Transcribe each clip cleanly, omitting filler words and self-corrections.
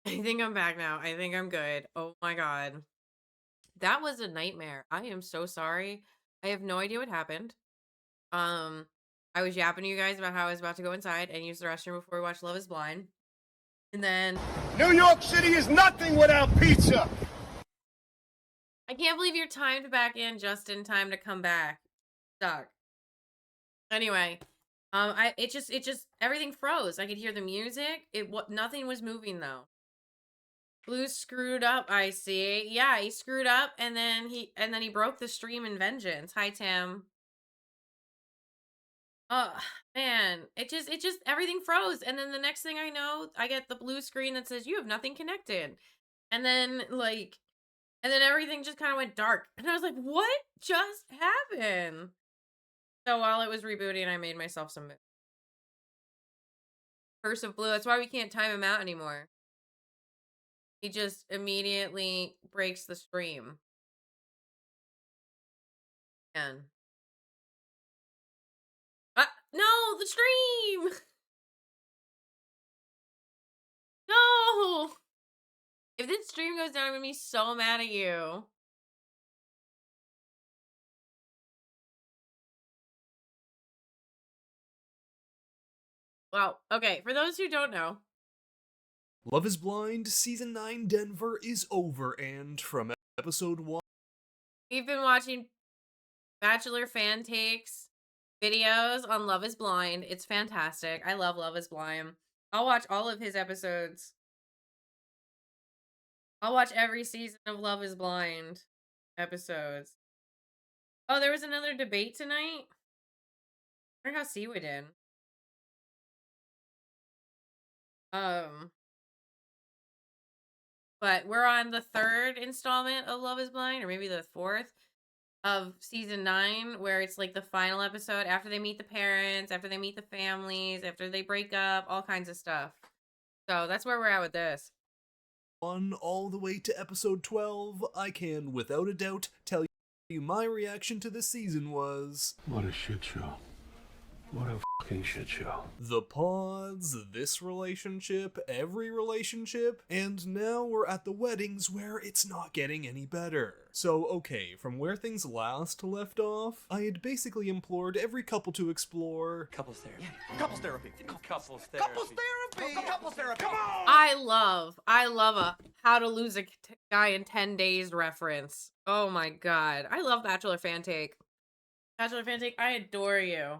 I think I'm back now. I think I'm good. Oh my god. That was a nightmare. I am so sorry. I have no idea what happened. Um, I was yapping to you guys about how I was about to go inside and use the restroom before we watched Love is Blind. And then New York City is nothing without pizza. I can't believe you're timed back in just in time to come back. Suck. Anyway, it just everything froze. I could hear the music. What nothing was moving though. Blue screwed up, I see. Yeah, he screwed up and then he broke the stream in vengeance. Hi Tim. Oh man, it just everything froze. And then the next thing I know, I get the blue screen that says you have nothing connected. And then and then everything just kind of went dark. And I was like, what just happened? So while it was rebooting, I made myself some Curse of Blue. That's why we can't time him out anymore. He just immediately breaks the stream. And no, the stream. No. If this stream goes down, I'm gonna be so mad at you. Well, okay, for those who don't know, Love is Blind Season 9 Denver is over, and from episode 1, we've been watching Bachelor fan takes videos on Love is Blind. It's fantastic. I love Love is Blind. I'll watch all of his episodes. I'll watch every season of Love is Blind episodes. Oh, there was another debate tonight? I wonder how Siwa did. But we're on the 3rd installment of Love is Blind, or maybe the 4th of season 9, where it's like the final episode after they meet the parents, after they meet the families, after they break up, all kinds of stuff. So that's where we're at with this. all the way to episode 12, I can, without a doubt, tell you my reaction to this season was... What a shit show. What a fucking shit show. The pods, this relationship, every relationship, and now we're at the weddings where it's not getting any better. So, okay, from where things last left off, I had basically implored every couple to explore Couples therapy. Yeah, couples therapy. Couples therapy. Couples therapy. Couples therapy. Come on. I love a how to lose a guy in 10 days reference. Oh my god. I love Bachelor fan take. Bachelor fan take, I adore you.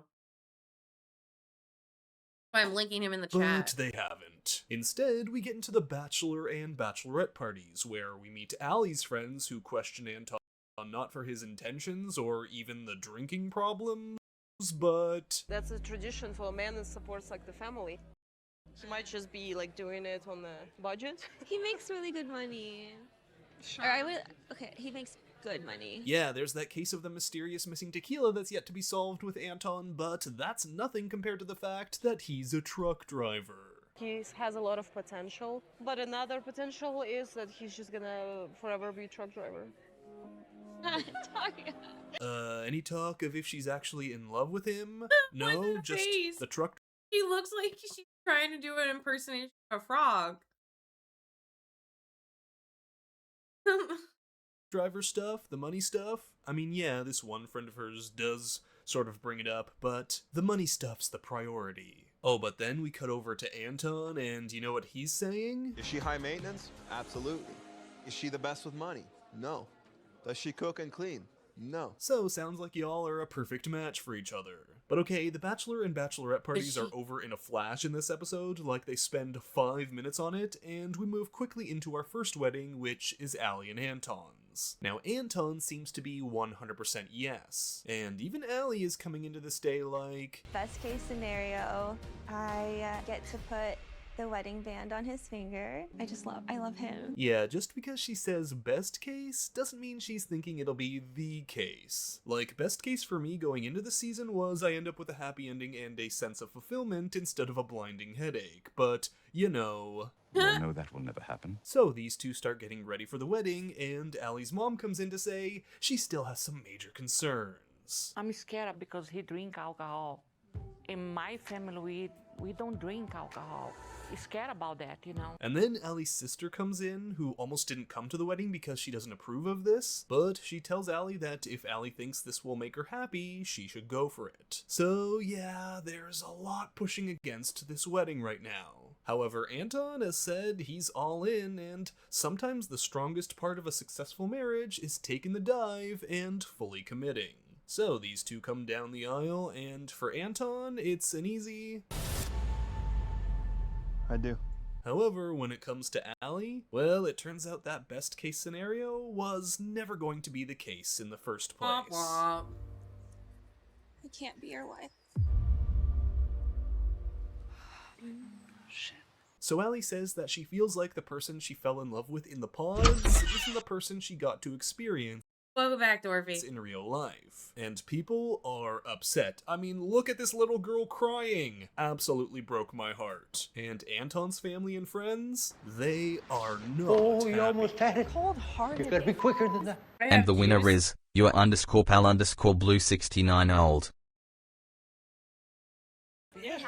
I'm linking him in the chat. But they haven't. Instead, we get into the Bachelor and Bachelorette parties, where we meet Allie's friends who question Anton not for his intentions or even the drinking problems, but... That's a tradition for a man that supports like the family. He might just be like doing it on the budget. He makes really good money. Sure. Okay, he makes good money. Yeah, there's that case of the mysterious missing tequila that's yet to be solved with Anton, but that's nothing compared to the fact that he's a truck driver. He has a lot of potential, but another potential is that he's just gonna forever be a truck driver. Any talk of if she's actually in love with him? No, just face. the truck He looks like she's trying to do an impersonation of a frog. driver stuff, the money stuff. I mean, yeah, this one friend of hers does sort of bring it up, but the money stuff's the priority. Oh, but then we cut over to Anton, and you know what he's saying? Is she high maintenance? Absolutely. Is she the best with money? No. Does she cook and clean? No. So, sounds like y'all are a perfect match for each other. But okay, the Bachelor and Bachelorette parties are over in a flash in this episode, like they spend 5 minutes on it, and we move quickly into our first wedding, which is Allie and Anton's. Now, Anton seems to be 100% yes, and even Allie is coming into this day like... Best case scenario, I get to put the wedding band on his finger. I love him. Yeah, just because she says best case doesn't mean she's thinking it'll be the case. Like, best case for me going into the season was I end up with a happy ending and a sense of fulfillment instead of a blinding headache, but, you know... Well, no, that will never happen. So these two start getting ready for the wedding, and Allie's mom comes in to say she still has some major concerns. I'm scared because he drink alcohol. In my family, we don't drink alcohol. scared about that, you know. And then Allie's sister comes in, who almost didn't come to the wedding because she doesn't approve of this, but she tells Allie that if Allie thinks this will make her happy, she should go for it. So yeah, there's a lot pushing against this wedding right now. However, Anton has said he's all in, and sometimes the strongest part of a successful marriage is taking the dive and fully committing. So these two come down the aisle, and for Anton, it's an easy... I do. However, when it comes to Allie, well, it turns out that best case scenario was never going to be the case in the first place. Womp womp. I can't be your wife. So Allie says that she feels like the person she fell in love with in the pods isn't the person she got to experience Welcome back, Dorothy. in real life. And people are upset. I mean, look at this little girl crying. Absolutely broke my heart. And Anton's family and friends, they are not happy. had it. Cold-hearted. You gotta be quicker than that. And the winner is your underscore pal underscore blue 69 old. Yeah.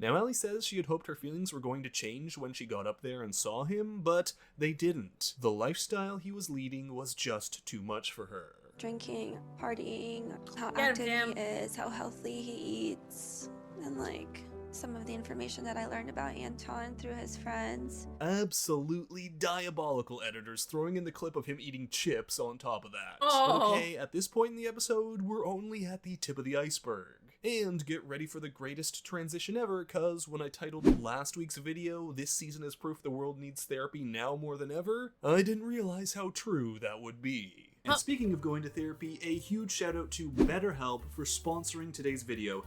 Now, Allie says she had hoped her feelings were going to change when she got up there and saw him, but they didn't. The lifestyle he was leading was just too much for her. Drinking, partying, how Get him, active Jim. he is, how healthy he eats, and like some of the information that I learned about Anton through his friends. Absolutely diabolical editors throwing in the clip of him eating chips on top of that. Oh. Okay, at this point in the episode, we're only at the tip of the iceberg. And get ready for the greatest transition ever, cause when I titled last week's video, "This season is proof the world needs therapy now more than ever," I didn't realize how true that would be. And speaking of going to therapy, a huge shout out to BetterHelp for sponsoring today's video.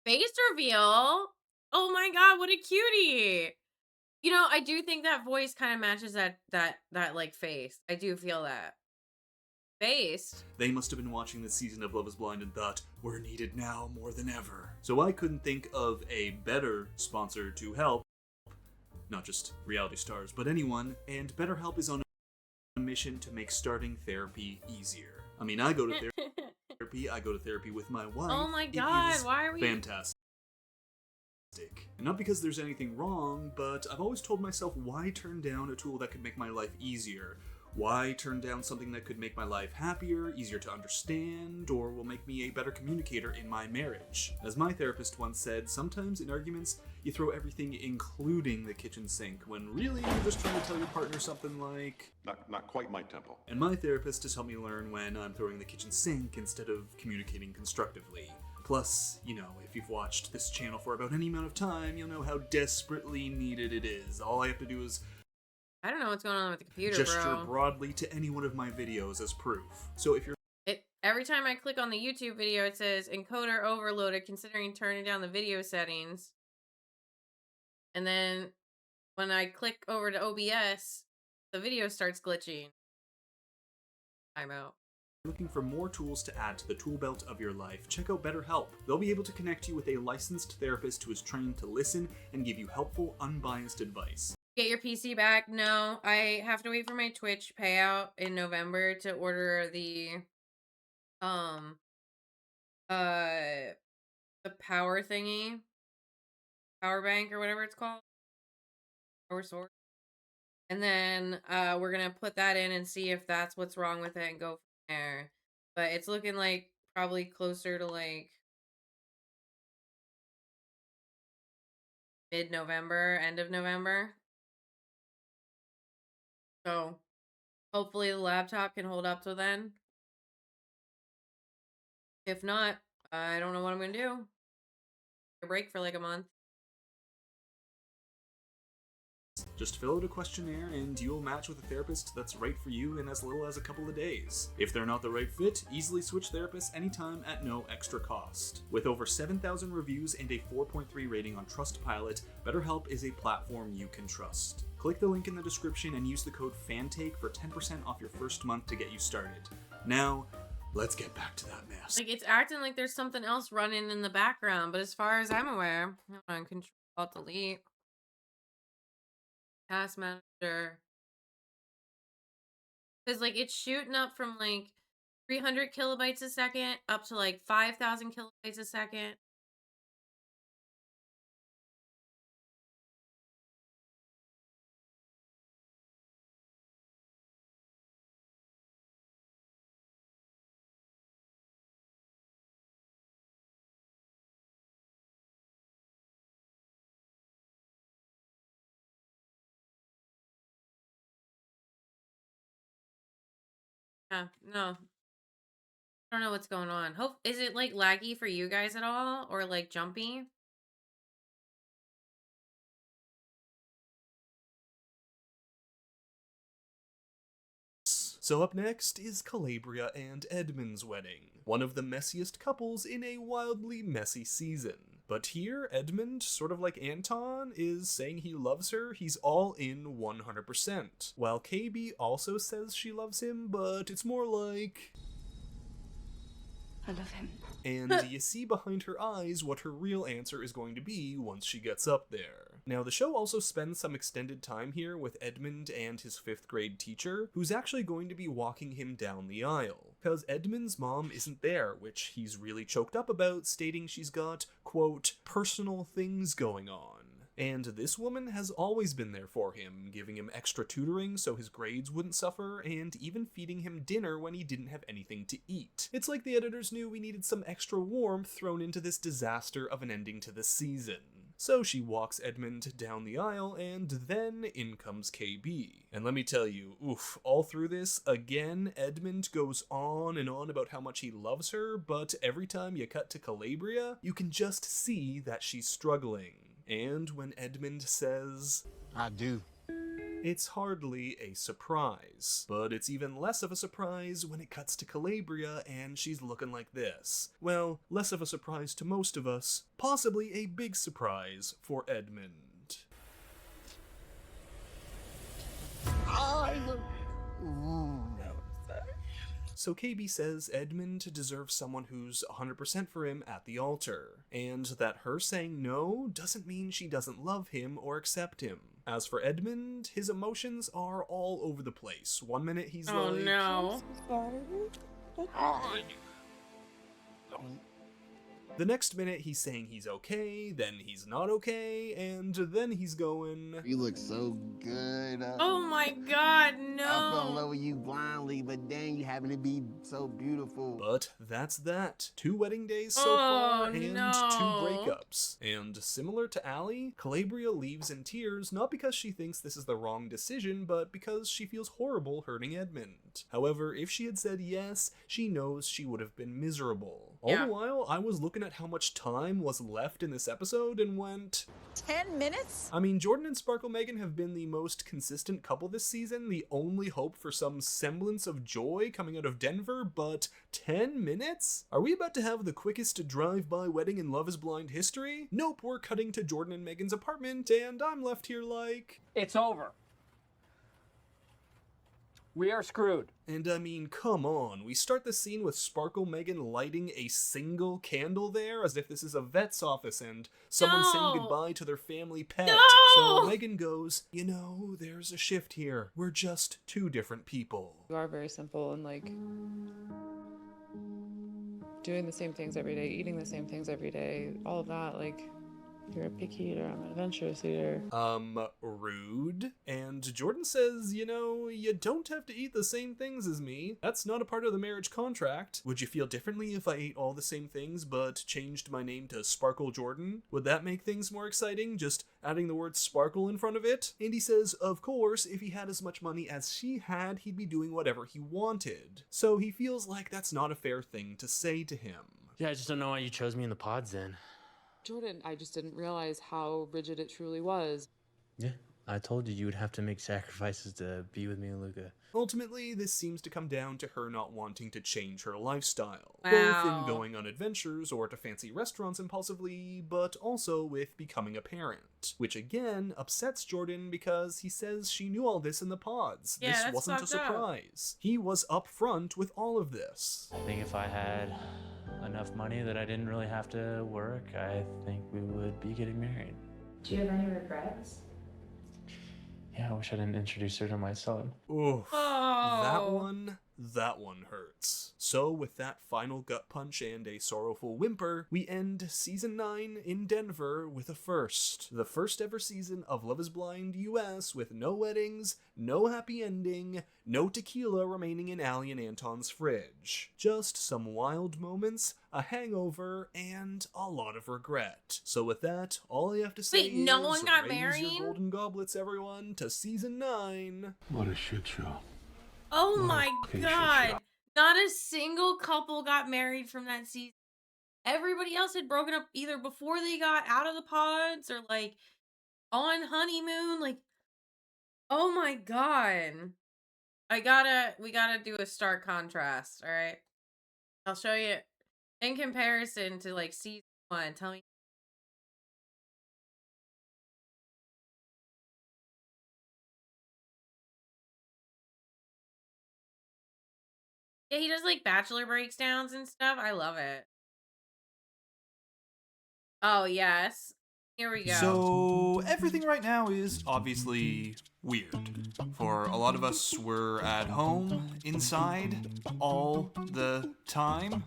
Face reveal. Oh my god, what a cutie. You know, I do think that voice kind of matches that like face. I do feel that. Based. They must have been watching this season of Love is Blind and thought, we're needed now more than ever. So I couldn't think of a better sponsor to help, not just reality stars, but anyone, and BetterHelp is on a mission to make starting therapy easier. I mean, I go to therapy, I go to therapy with my wife. Oh my It god, is why are we fantastic. And not because there's anything wrong, but I've always told myself, why turn down a tool that could make my life easier? Why turn down something that could make my life happier, easier to understand, or will make me a better communicator in my marriage? As my therapist once said, sometimes in arguments, you throw everything including the kitchen sink, when really you're just trying to tell your partner something like... Not quite my tempo. And my therapist has helped me learn when I'm throwing the kitchen sink instead of communicating constructively. Plus, you know, if you've watched this channel for about any amount of time, you'll know how desperately needed it is. All I have to do is I don't know what's going on with the computer, gesture bro. broadly to any one of my videos as proof. So if you're Every time I click on the YouTube video, it says encoder overloaded, considering turning down the video settings. And then when I click over to OBS, the video starts glitching. I'm out. looking for more tools to add to the tool belt of your life, check out BetterHelp. They'll be able to connect you with a licensed therapist who is trained to listen and give you helpful, unbiased advice. Get your PC back? No, I have to wait for my Twitch payout in November to order the power thingy, power bank or whatever it's called, power source. And then we're gonna put that in and see if that's what's wrong with it and go from there. But it's looking like probably closer to like mid-November, end of November. So hopefully the laptop can hold up till then. If not, I don't know what I'm gonna do. A break for like a month. Just fill out a questionnaire and you'll match with a therapist that's right for you in as little as a couple of days. If they're not the right fit, easily switch therapists anytime at no extra cost. With over 7,000 reviews and a 4.3 rating on Trustpilot, BetterHelp is a platform you can trust. Click the link in the description and use the code FANTAKE for 10% off your first month to get you started. Now, let's get back to that mess. Like it's acting like there's something else running in the background, but as far as I'm aware, hold on, Control Alt Delete. Task Manager. Because like it's shooting up from like 300 kilobytes a second up to like 5,000 kilobytes a second. Yeah, no. I don't know what's going on. Hope is it like laggy for you guys at all or like jumpy? So up next is Calabria and Edmund's wedding, one of the messiest couples in a wildly messy season. But here, Edmund, sort of like Anton, is saying he loves her. He's all in 100%. While KB also says she loves him, but it's more like... I love him. And you see behind her eyes what her real answer is going to be once she gets up there. Now, the show also spends some extended time here with Edmund and his 5th grade teacher, who's actually going to be walking him down the aisle. Because Edmund's mom isn't there, which he's really choked up about, stating she's got, quote, personal things going on. And this woman has always been there for him, giving him extra tutoring so his grades wouldn't suffer, and even feeding him dinner when he didn't have anything to eat. It's like the editors knew we needed some extra warmth thrown into this disaster of an ending to the season. So she walks Edmund down the aisle, and then in comes KB. And let me tell you, oof, all through this, again, Edmund goes on and on about how much he loves her, but every time you cut to Calabria, you can just see that she's struggling. And when Edmund says, I do. it's hardly a surprise. But it's even less of a surprise when it cuts to Calabria and she's looking like this. Well, less of a surprise to most of us, possibly a big surprise for Edmund. So KB says Edmund deserves someone who's 100% for him at the altar, and that her saying no doesn't mean she doesn't love him or accept him. As for Edmund, his emotions are all over the place. One minute he's Oh like, no. the next minute he's saying he's okay, then he's not okay, and then he's going, You look so good. Oh my god, I fell in love no. with you blindly, but then you happen to be so beautiful. But that's that. 2 wedding days so Oh, far, and no. 2 breakups. And similar to Allie, Calabria leaves in tears, not because she thinks this is the wrong decision, but because she feels horrible hurting Edmund. However, if she had said yes, she knows she would have been miserable. All Yeah. the while, I was looking at how much time was left in this episode and went, 10 minutes? I mean, Jordan and Sparkle Megan have been the most consistent couple this season, the only hope for some semblance of joy coming out of Denver, but 10 minutes? Are we about to have the quickest drive-by wedding in Love is Blind history? Nope, we're cutting to Jordan and Megan's apartment, and I'm left here like... It's over. We are screwed. And I mean, come on, we start the scene with Sparkle Megan lighting a single candle there as if this is a vet's office and someone saying goodbye to their family pet. No! So Megan goes, you know, there's a shift here. We're just 2 different people. You are very simple and like doing the same things every day, eating the same things every day, all of that, like you're a picky eater, I'm an adventurous eater. Rude. And Jordan says, you know, you don't have to eat the same things as me. That's not a part of the marriage contract. Would you feel differently if I ate all the same things but changed my name to Sparkle Jordan? Would that make things more exciting, just adding the word sparkle in front of it? And he says, of course, if he had as much money as she had, he'd be doing whatever he wanted. So he feels like that's not a fair thing to say to him. Yeah, I just don't know why you chose me in the pods then. Jordan, I just didn't realize how rigid it truly was. Yeah, I told you would have to make sacrifices to be with me and Luca. Ultimately, this seems to come down to her not wanting to change her lifestyle. Wow. Both in going on adventures or to fancy restaurants impulsively, but also with becoming a parent. Which again upsets Jordan because he says she knew all this in the pods. Yeah, this that's wasn't a fucked up. surprise. He was upfront with all of this. I think if I had enough money that I didn't really have to work, I think we would be getting married. Do you have any regrets? Yeah, I wish I didn't introduce her to my son. Oof. Oh. That one hurts. So with that final gut punch and a sorrowful whimper, we end season 9 in Denver with a first. The first ever season of Love is Blind US with no weddings, no happy ending, no tequila remaining in Allie and Anton's fridge. Just some wild moments, a hangover, and a lot of regret. So with that, all I have to say Wait, no is one got raise married? your golden goblets, everyone, to season 9. What a shit show. Oh my fucking shit god. show. Not a single couple got married from that season. Everybody else had broken up either before they got out of the pods or like on honeymoon. Like, oh my god. We gotta do a stark contrast, all right? I'll show you in comparison to like season 1. Tell me. Yeah, he does like bachelor breakdowns and stuff. I love it. Oh, yes. Here we go. So, everything right now is obviously weird. For a lot of us, we're at home, inside, all the time.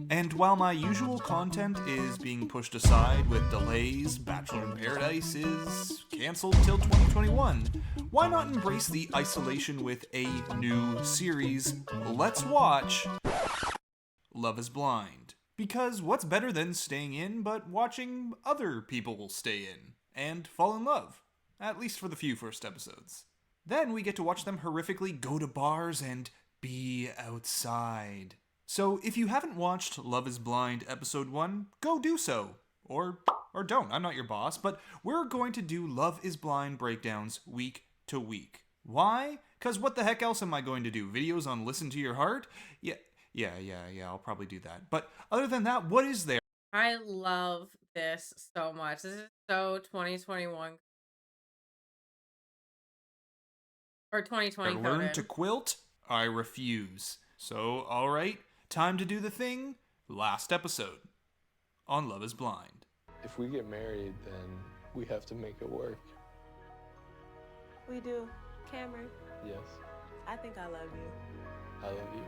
And while my usual content is being pushed aside with delays, Bachelor in Paradise is cancelled till 2021, why not embrace the isolation with a new series? Let's watch Love is Blind. Because what's better than staying in but watching other people stay in and fall in love? At least for the few first episodes. Then we get to watch them horrifically go to bars and be outside. So if you haven't watched Love is Blind episode 1, go do so. Or don't, I'm not your boss, but we're going to do Love is Blind breakdowns week to week. Why? Because what the heck else am I going to do? Videos on Listen to Your Heart? Yeah, I'll probably do that. But other than that, what is there? I love this so much. This is so 2021 or 2020 Learn coded. to quilt? I refuse. So, alright, time to do the thing. Last episode on Love is Blind. If we get married, then we have to make it work. We do. Cameron, Yes, I think I love you. I love you.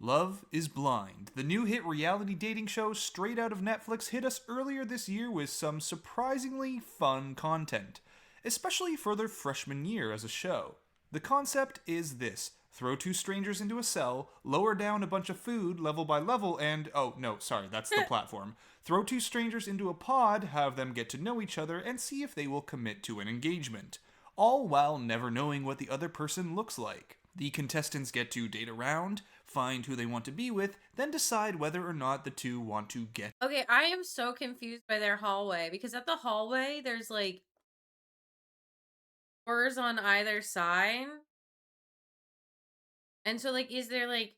Love is Blind, the new hit reality dating show straight out of Netflix, hit us earlier this year with some surprisingly fun content, especially for their freshman year as a show. The concept is this: throw two strangers into a cell, lower down a bunch of food level by level, and oh no, sorry, that's the platform. Throw two strangers into a pod, have them get to know each other, and see if they will commit to an engagement, all while never knowing what the other person looks like. The contestants get to date around, find who they want to be with, then decide whether or not the two want to get. Okay, I am so confused by their hallway because at the hallway there's like doors on either side. And so like is there like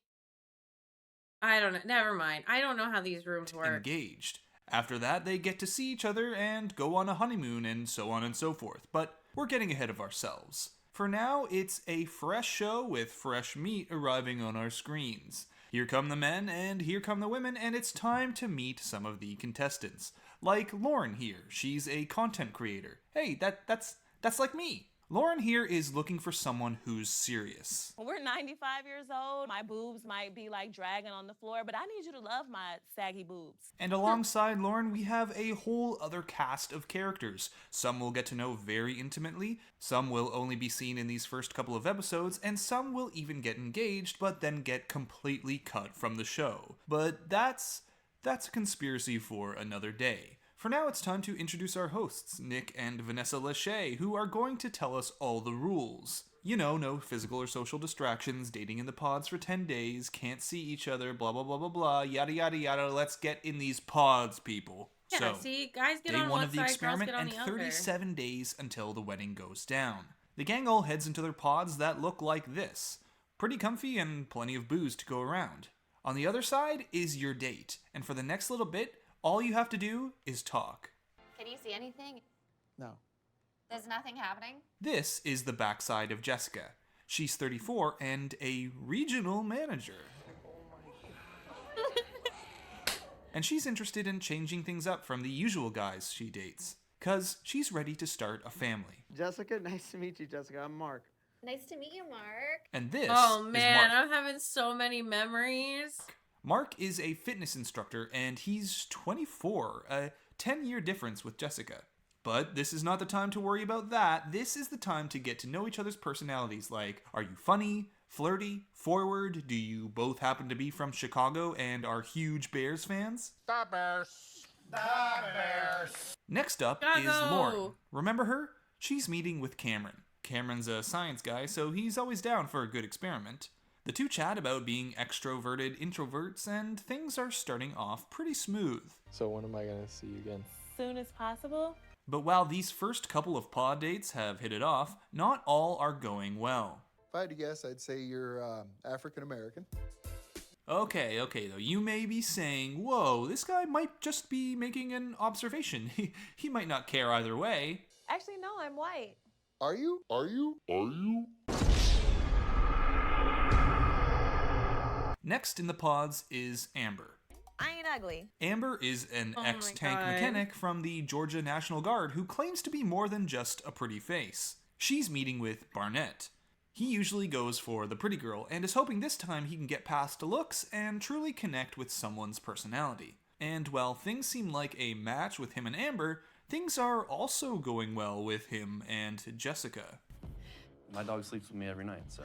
I don't know, never mind. I don't know how these rooms work. Engaged. After that, they get to see each other and go on a honeymoon and so on and so forth. But we're getting ahead of ourselves. For now, it's a fresh show with fresh meat arriving on our screens. Here come the men and here come the women, and it's time to meet some of the contestants. Like Lauren here, she's a content creator. Hey, that's like me. Lauren here is looking for someone who's serious. We're 95 years old. My boobs might be like dragging on the floor, but I need you to love my saggy boobs. And alongside Lauren, we have a whole other cast of characters. Some we'll get to know very intimately, some will only be seen in these first couple of episodes, and some will even get engaged, but then get completely cut from the show. But that's a conspiracy for another day. For now, it's time to introduce our hosts, Nick and Vanessa Lachey, who are going to tell us all the rules. You know, no physical or social distractions, dating in the pods for 10 days, can't see each other, blah blah blah blah blah, yada yada yada, let's get in these pods, people. Yeah, So, see, guys get day on 1 one of the side, girls experiment get on and the other. 37 days until the wedding goes down. The gang all heads into their pods that look like this. Pretty comfy and plenty of booze to go around. On the other side is your date, and for the next little bit, all you have to do is talk. Can you see anything? No. There's nothing happening? This is the backside of Jessica. She's 34 and a regional manager. And she's interested in changing things up from the usual guys she dates, 'cause she's ready to start a family. Jessica, nice to meet you, Jessica. I'm Mark. Nice to meet you, Mark. And this Oh is man, Mark. I'm having so many memories. Mark is a fitness instructor and he's 24, a 10-year difference with Jessica. But this is not the time to worry about that. This is the time to get to know each other's personalities, like, are you funny, flirty, forward? Do you both happen to be from Chicago and are huge Bears fans? The Bears. The Bears. Next up is Lauren. Remember her? She's meeting with Cameron. Cameron's a science guy, so he's always down for a good experiment. The two chat about being extroverted introverts, and things are starting off pretty smooth. So when am I gonna see you again? Soon as possible. But while these first couple of pod dates have hit it off, not all are going well. If I had to guess, I'd say you're African American. Okay, though, you may be saying, whoa, this guy might just be making an observation. He might not care either way. Actually, no, I'm white. Are you? Next in the pods is Amber. I ain't ugly. Amber is an ex-tank God. mechanic from the Georgia National Guard who claims to be more than just a pretty face. She's meeting with Barnett. He usually goes for the pretty girl and is hoping this time he can get past looks and truly connect with someone's personality. And while things seem like a match with him and Amber, things are also going well with him and Jessica. My dog sleeps with me every night, so.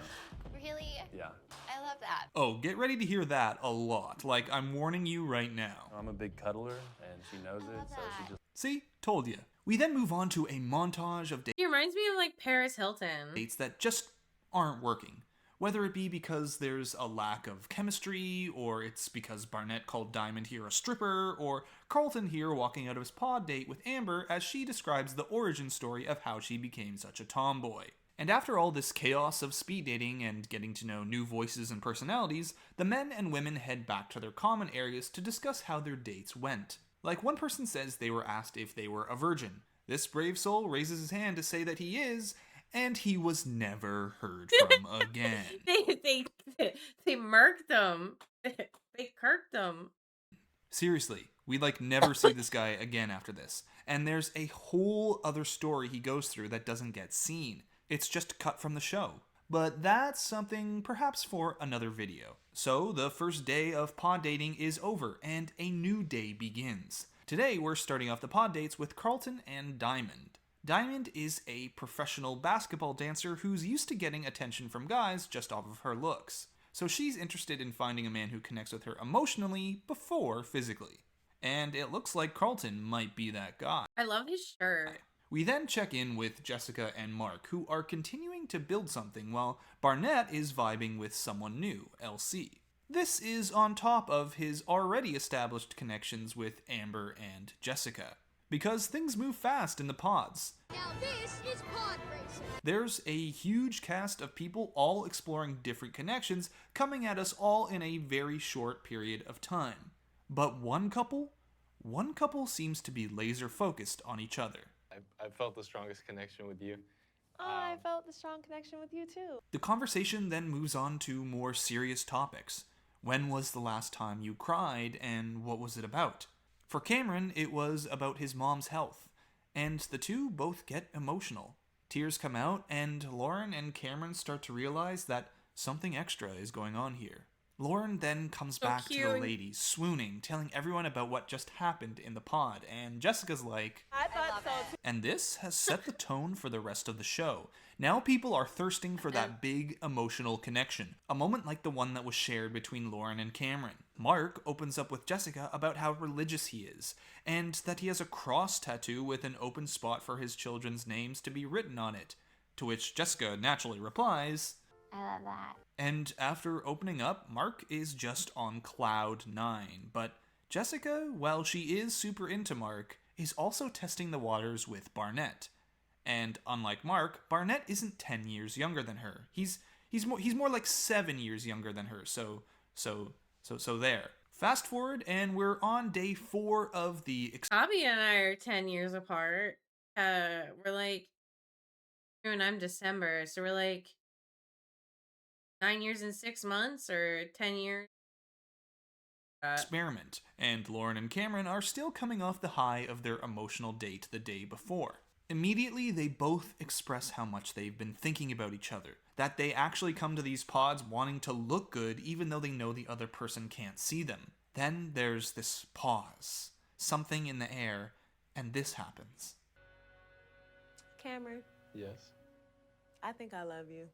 Really? Yeah. I love that. Oh, get ready to hear that a lot. Like, I'm warning you right now. I'm a big cuddler, and she knows it, so she just. See? Told ya. We then move on to a montage of He reminds me of like Paris Hilton. dates that just aren't working. Whether it be because there's a lack of chemistry, or it's because Barnett called Diamond here a stripper, or Carlton here walking out of his pod date with Amber as she describes the origin story of how she became such a tomboy. And after all this chaos of speed dating and getting to know new voices and personalities, the men and women head back to their common areas to discuss how their dates went. Like, one person says they were asked if they were a virgin. This brave soul raises his hand to say that he is, and he was never heard from again. They murked him. They kirked him. Seriously, we never see this guy again after this. And there's a whole other story he goes through that doesn't get seen. It's just cut from the show. But that's something perhaps for another video. So the first day of pod dating is over and a new day begins. Today we're starting off the pod dates with Carlton and Diamond. Diamond is a professional basketball dancer who's used to getting attention from guys just off of her looks. So she's interested in finding a man who connects with her emotionally before physically. And it looks like Carlton might be that guy. I love his shirt. We then check in with Jessica and Mark, who are continuing to build something while Barnett is vibing with someone new, LC. This is on top of his already established connections with Amber and Jessica. Because things move fast in the pods. Now this is pod racing. There's a huge cast of people all exploring different connections coming at us all in a very short period of time. But one couple seems to be laser focused on each other. I felt the strongest connection with you. Oh, I felt the strong connection with you too. The conversation then moves on to more serious topics. When was the last time you cried, and what was it about? For Cameron, it was about his mom's health, and the two both get emotional. Tears come out, and Lauren and Cameron start to realize that something extra is going on here. Lauren then comes back to the ladies, swooning, telling everyone about what just happened in the pod, and Jessica's like, I thought so too. and this has set the tone for the rest of the show. Now people are thirsting for that big emotional connection, a moment like the one that was shared between Lauren and Cameron. Mark opens up with Jessica about how religious he is, and that he has a cross tattoo with an open spot for his children's names to be written on it, to which Jessica naturally replies, I love that. and after opening up, Mark is just on cloud 9. But Jessica, while she is super into Mark, is also testing the waters with Barnett. And unlike Mark, Barnett isn't 10 years younger than her. He's more like 7 years younger than her. So there. Fast forward, and we're on day 4 of the. Bobby and I are 10 years apart. We're like, you and I'm December, so we're like 9 years and 6 months, or 10 years. Experiment, and Lauren and Cameron are still coming off the high of their emotional date the day before. Immediately, they both express how much they've been thinking about each other, that they actually come to these pods wanting to look good even though they know the other person can't see them. Then there's this pause, something in the air, and this happens. Cameron, Yes, I think I love you.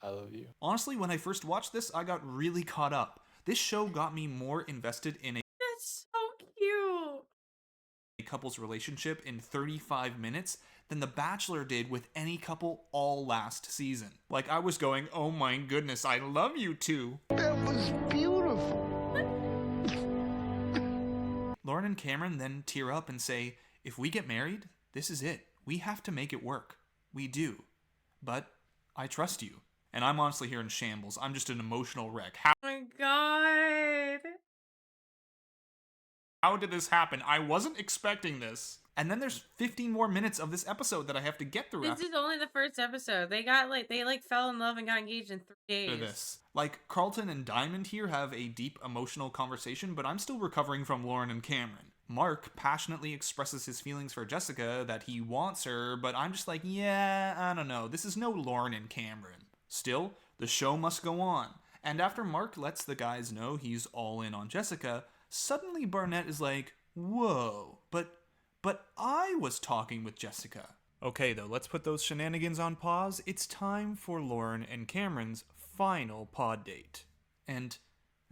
I love you. Honestly, when I first watched this, I got really caught up. This show got me more invested in a That's so cute. couple's relationship in 35 minutes than The Bachelor did with any couple all last season. Like, I was going, oh my goodness, I love you two. That was beautiful. Lauren and Cameron then tear up and say, if we get married, this is it. We have to make it work. We do. But I trust you. And I'm honestly here in shambles. I'm just an emotional wreck. Oh my god. How did this happen? I wasn't expecting this. And then there's 15 more minutes of this episode that I have to get through This is only the first episode. They fell in love and got engaged in 3 days. after this. Like, Carlton and Diamond here have a deep emotional conversation, but I'm still recovering from Lauren and Cameron. Mark passionately expresses his feelings for Jessica, that he wants her, but I'm just like, yeah, I don't know. This is no Lauren and Cameron. Still, the show must go on. And after Mark lets the guys know he's all in on Jessica, suddenly Barnett is like, whoa, but I was talking with Jessica. Okay though, let's put those shenanigans on pause. It's time for Lauren and Cameron's final pod date. And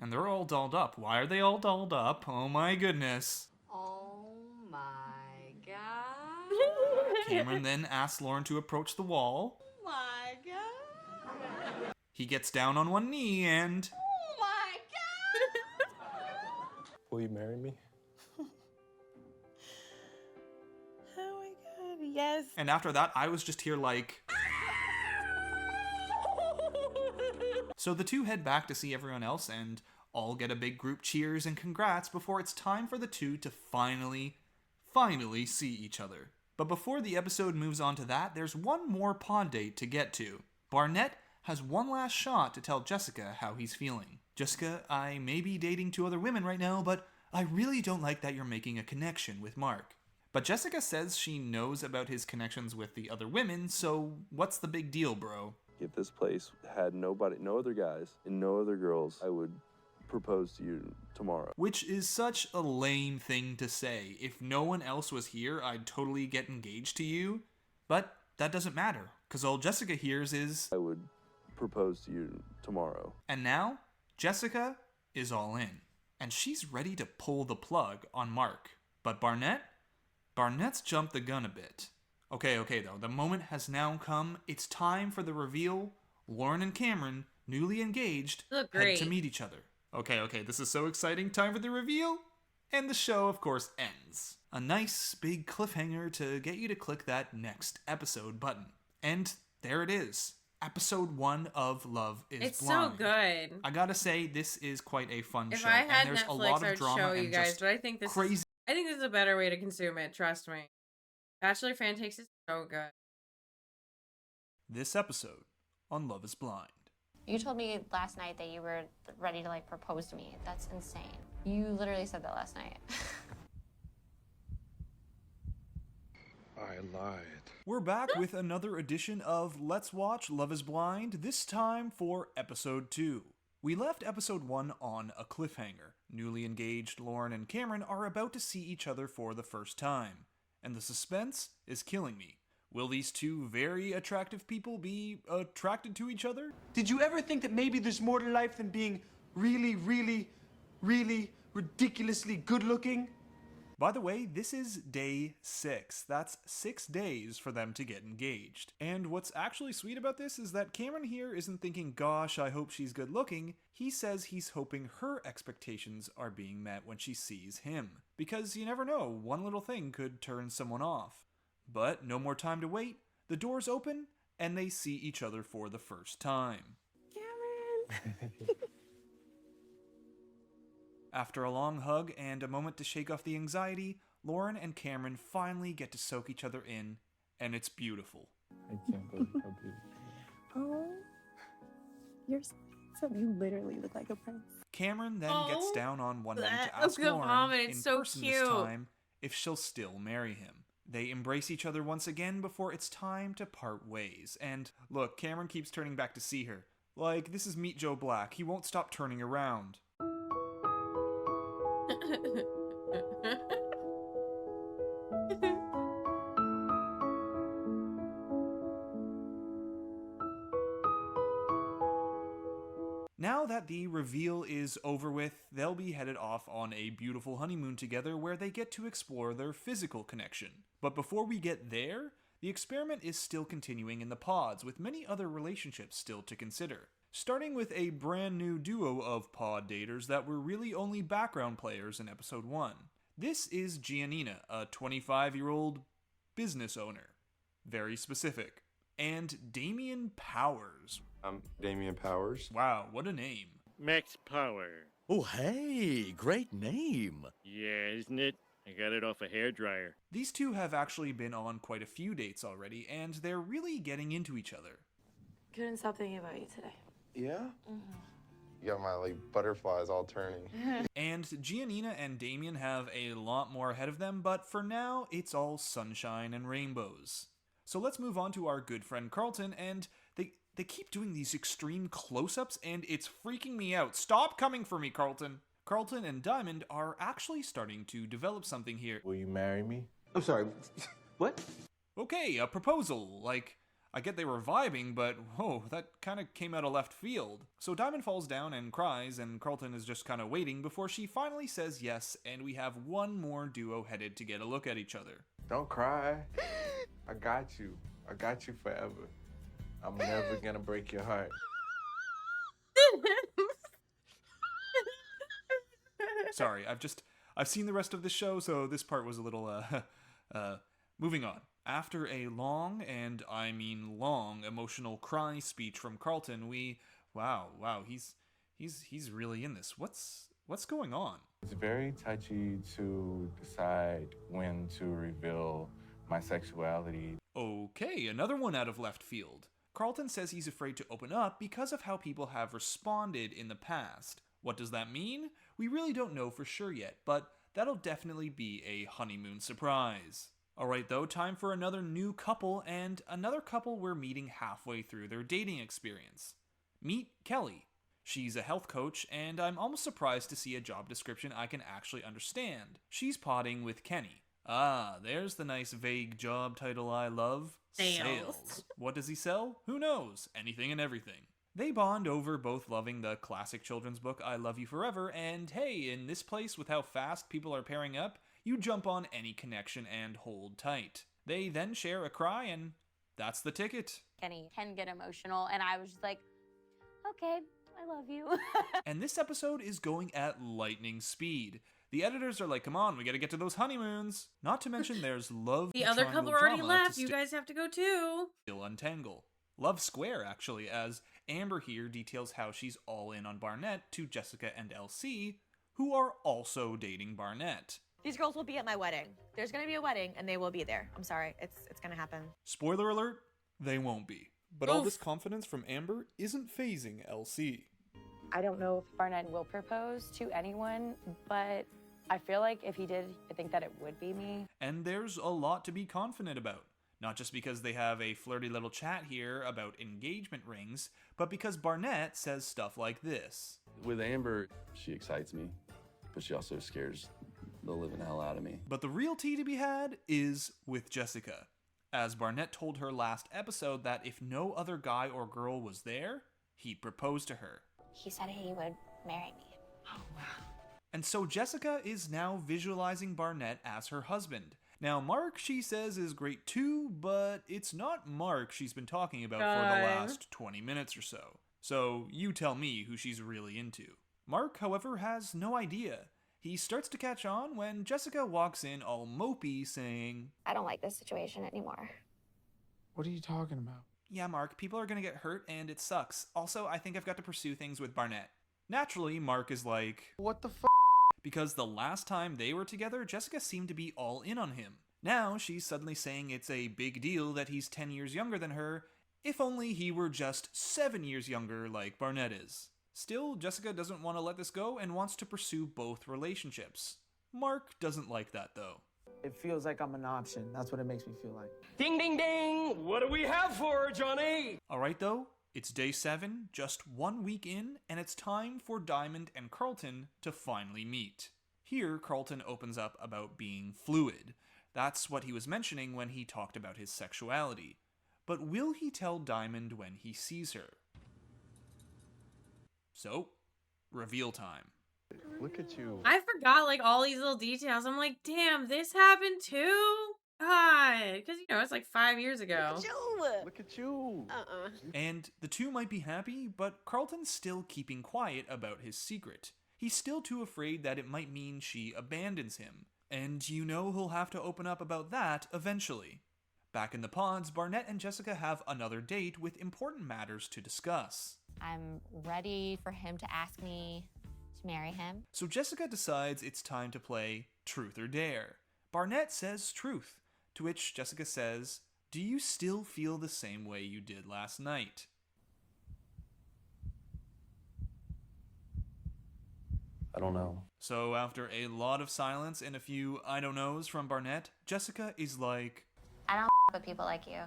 they're all dolled up. Why are they all dolled up? Oh my goodness. Oh my god. Cameron then asks Lauren to approach the wall. Oh my god. He gets down on one knee and... Oh my god. Will you marry me? Oh my god, yes. And after that, I was just here like... So the two head back to see everyone else and all get a big group cheers and congrats before it's time for the two to finally see each other. But before the episode moves on to that, there's one more pod date to get to. Barnett has one last shot to tell Jessica how he's feeling. Jessica, I may be dating 2 other women right now, but I really don't like that you're making a connection with Mark. But Jessica says she knows about his connections with the other women, so what's the big deal, bro? If this place had nobody, no other guys and no other girls, I would propose to you tomorrow. Which is such a lame thing to say. If no one else was here, I'd totally get engaged to you. But that doesn't matter, because all Jessica hears is... I would propose to you tomorrow. And now, Jessica is all in. And she's ready to pull the plug on Mark. But Barnett's jumped the gun a bit. Okay though, the moment has now come. It's time for the reveal. Lauren and Cameron, newly engaged, Look head great. to meet each other. Okay, this is so exciting. Time for the reveal. And the show, of course, ends. A nice big cliffhanger to get you to click that next episode button. And there it is. Episode 1 of Love is It's Blind. so good. I gotta say, this is quite a fun If show. I had and there's Netflix, a lot of I'd drama show and you guys, just but I think this crazy. I think this is a better way to consume it, trust me. Bachelor fan takes is so good. This episode on Love is Blind. You told me last night that you were ready to propose to me. That's insane. You literally said that last night. I lied. We're back with another edition of Let's Watch Love is Blind, this time for episode 2. We left episode 1 on a cliffhanger. Newly engaged Lauren and Cameron are about to see each other for the first time, and the suspense is killing me. Will these two very attractive people be attracted to each other? Did you ever think that maybe there's more to life than being really, really, really ridiculously good looking? By the way, this is day 6. That's 6 days for them to get engaged. And what's actually sweet about this is that Cameron here isn't thinking, gosh, I hope she's good looking. He says he's hoping her expectations are being met when she sees him. Because you never know, one little thing could turn someone off. But no more time to wait. The doors open, and they see each other for the first time. Cameron! After a long hug and a moment to shake off the anxiety, Lauren and Cameron finally get to soak each other in, and it's beautiful. I can't believe how beautiful. Oh, you're so you literally look like a prince. Cameron then gets down on one knee to I was ask gonna Lauren, vomit. in It's so person cute. this time, if she'll still marry him. They embrace each other once again before it's time to part ways. And look, Cameron keeps turning back to see her. Like, this is Meet Joe Black. He won't stop turning around. Now that the reveal is over with, they'll be headed off on a beautiful honeymoon together where they get to explore their physical connection. But before we get there, the experiment is still continuing in the pods, with many other relationships still to consider. Starting with a brand new duo of pod daters that were really only background players in episode 1. This is Giannina, a 25-year-old business owner. Very specific. And Damien Powers. I'm Damien Powers. Wow, what a name. Max Power. Oh, hey, great name. Yeah, isn't it? I got it off a hairdryer. These two have actually been on quite a few dates already, and they're really getting into each other. Couldn't stop thinking about you today. Yeah? You got my, butterflies all turning. And Giannina and Damien have a lot more ahead of them, but for now, it's all sunshine and rainbows. So let's move on to our good friend Carlton, and they keep doing these extreme close-ups, and it's freaking me out. Stop coming for me, Carlton! Carlton and Diamond are actually starting to develop something here. Will you marry me? I'm sorry, what? Okay, a proposal. I get they were vibing, but whoa, that kind of came out of left field. So Diamond falls down and cries, and Carlton is just kind of waiting before she finally says yes, and we have one more duo headed to get a look at each other. Don't cry. I got you. I got you forever. I'm never gonna break your heart. Sorry, I've seen the rest of the show, so this part was a little, moving on. After a long, and I mean long, emotional cry speech from Carlton, wow, he's really in this. What's going on? It's very touchy to decide when to reveal my sexuality. Okay, another one out of left field. Carlton says he's afraid to open up because of how people have responded in the past. What does that mean? We really don't know for sure yet, but that'll definitely be a honeymoon surprise. Alright though, time for another new couple, and another couple we're meeting halfway through their dating experience. Meet Kelly. She's a health coach, and I'm almost surprised to see a job description I can actually understand. She's potting with Kenny. Ah, there's the nice vague job title I love. Sales. What does he sell? Who knows? Anything and everything. They bond over both loving the classic children's book I Love You Forever, and hey, in this place with how fast people are pairing up, you jump on any connection and hold tight. They then share a cry, and that's the ticket. Kenny can get emotional, and I was just like, okay, I love you. And this episode is going at lightning speed. The editors are like, come on, we gotta get to those honeymoons. Not to mention there's love The other triangle couple already drama left. to You guys have to go too. still untangle. Love square, actually, as Amber here details how she's all in on Barnett to Jessica and LC, who are also dating Barnett. These girls will be at my wedding. There's gonna be a wedding, and they will be there. I'm sorry, it's gonna happen. Spoiler alert, they won't be. But all this confidence from Amber isn't phasing LC. I don't know if Barnett will propose to anyone, but I feel like if he did, I think that it would be me. And there's a lot to be confident about. Not just because they have a flirty little chat here about engagement rings, but because Barnett says stuff like this. With Amber, she excites me, but she also scares the living hell out of me. But the real tea to be had is with Jessica, as Barnett told her last episode that if no other guy or girl was there, he'd propose to her. He said he would marry me. Oh, wow. And so Jessica is now visualizing Barnett as her husband. Now, Mark, she says, is great too, but it's not Mark she's been talking about for the last 20 minutes or so. So you tell me who she's really into. Mark, however, has no idea. He starts to catch on when Jessica walks in all mopey saying, I don't like this situation anymore. What are you talking about? Yeah, Mark, people are gonna get hurt and it sucks. Also, I think I've got to pursue things with Barnett. Naturally, Mark is like, what the f***? Because the last time they were together, Jessica seemed to be all in on him. Now, she's suddenly saying it's a big deal that he's 10 years younger than her, if only he were just 7 years younger like Barnett is. Still, Jessica doesn't want to let this go and wants to pursue both relationships. Mark doesn't like that, though. It feels like I'm an option. That's what it makes me feel like. Ding, ding, ding! What do we have for her, Johnny? Alright, though. It's day 7, just 1 week in, and it's time for Diamond and Carlton to finally meet. Here, Carlton opens up about being fluid. That's what he was mentioning when he talked about his sexuality. But will he tell Diamond when he sees her? So, reveal time. Look at you. I forgot like all these little details. I'm like, damn, this happened too? God, because you know, it's like 5 years ago. Look at you. And the two might be happy, but Carlton's still keeping quiet about his secret. He's still too afraid that it might mean she abandons him. And you know he'll have to open up about that eventually. Back in the pods, Barnett and Jessica have another date with important matters to discuss. I'm ready for him to ask me to marry him. So Jessica decides it's time to play Truth or Dare. Barnett says truth, to which Jessica says, "Do you still feel the same way you did last night?" I don't know. So after a lot of silence and a few I don't knows from Barnett, Jessica is like, I don't with people like you.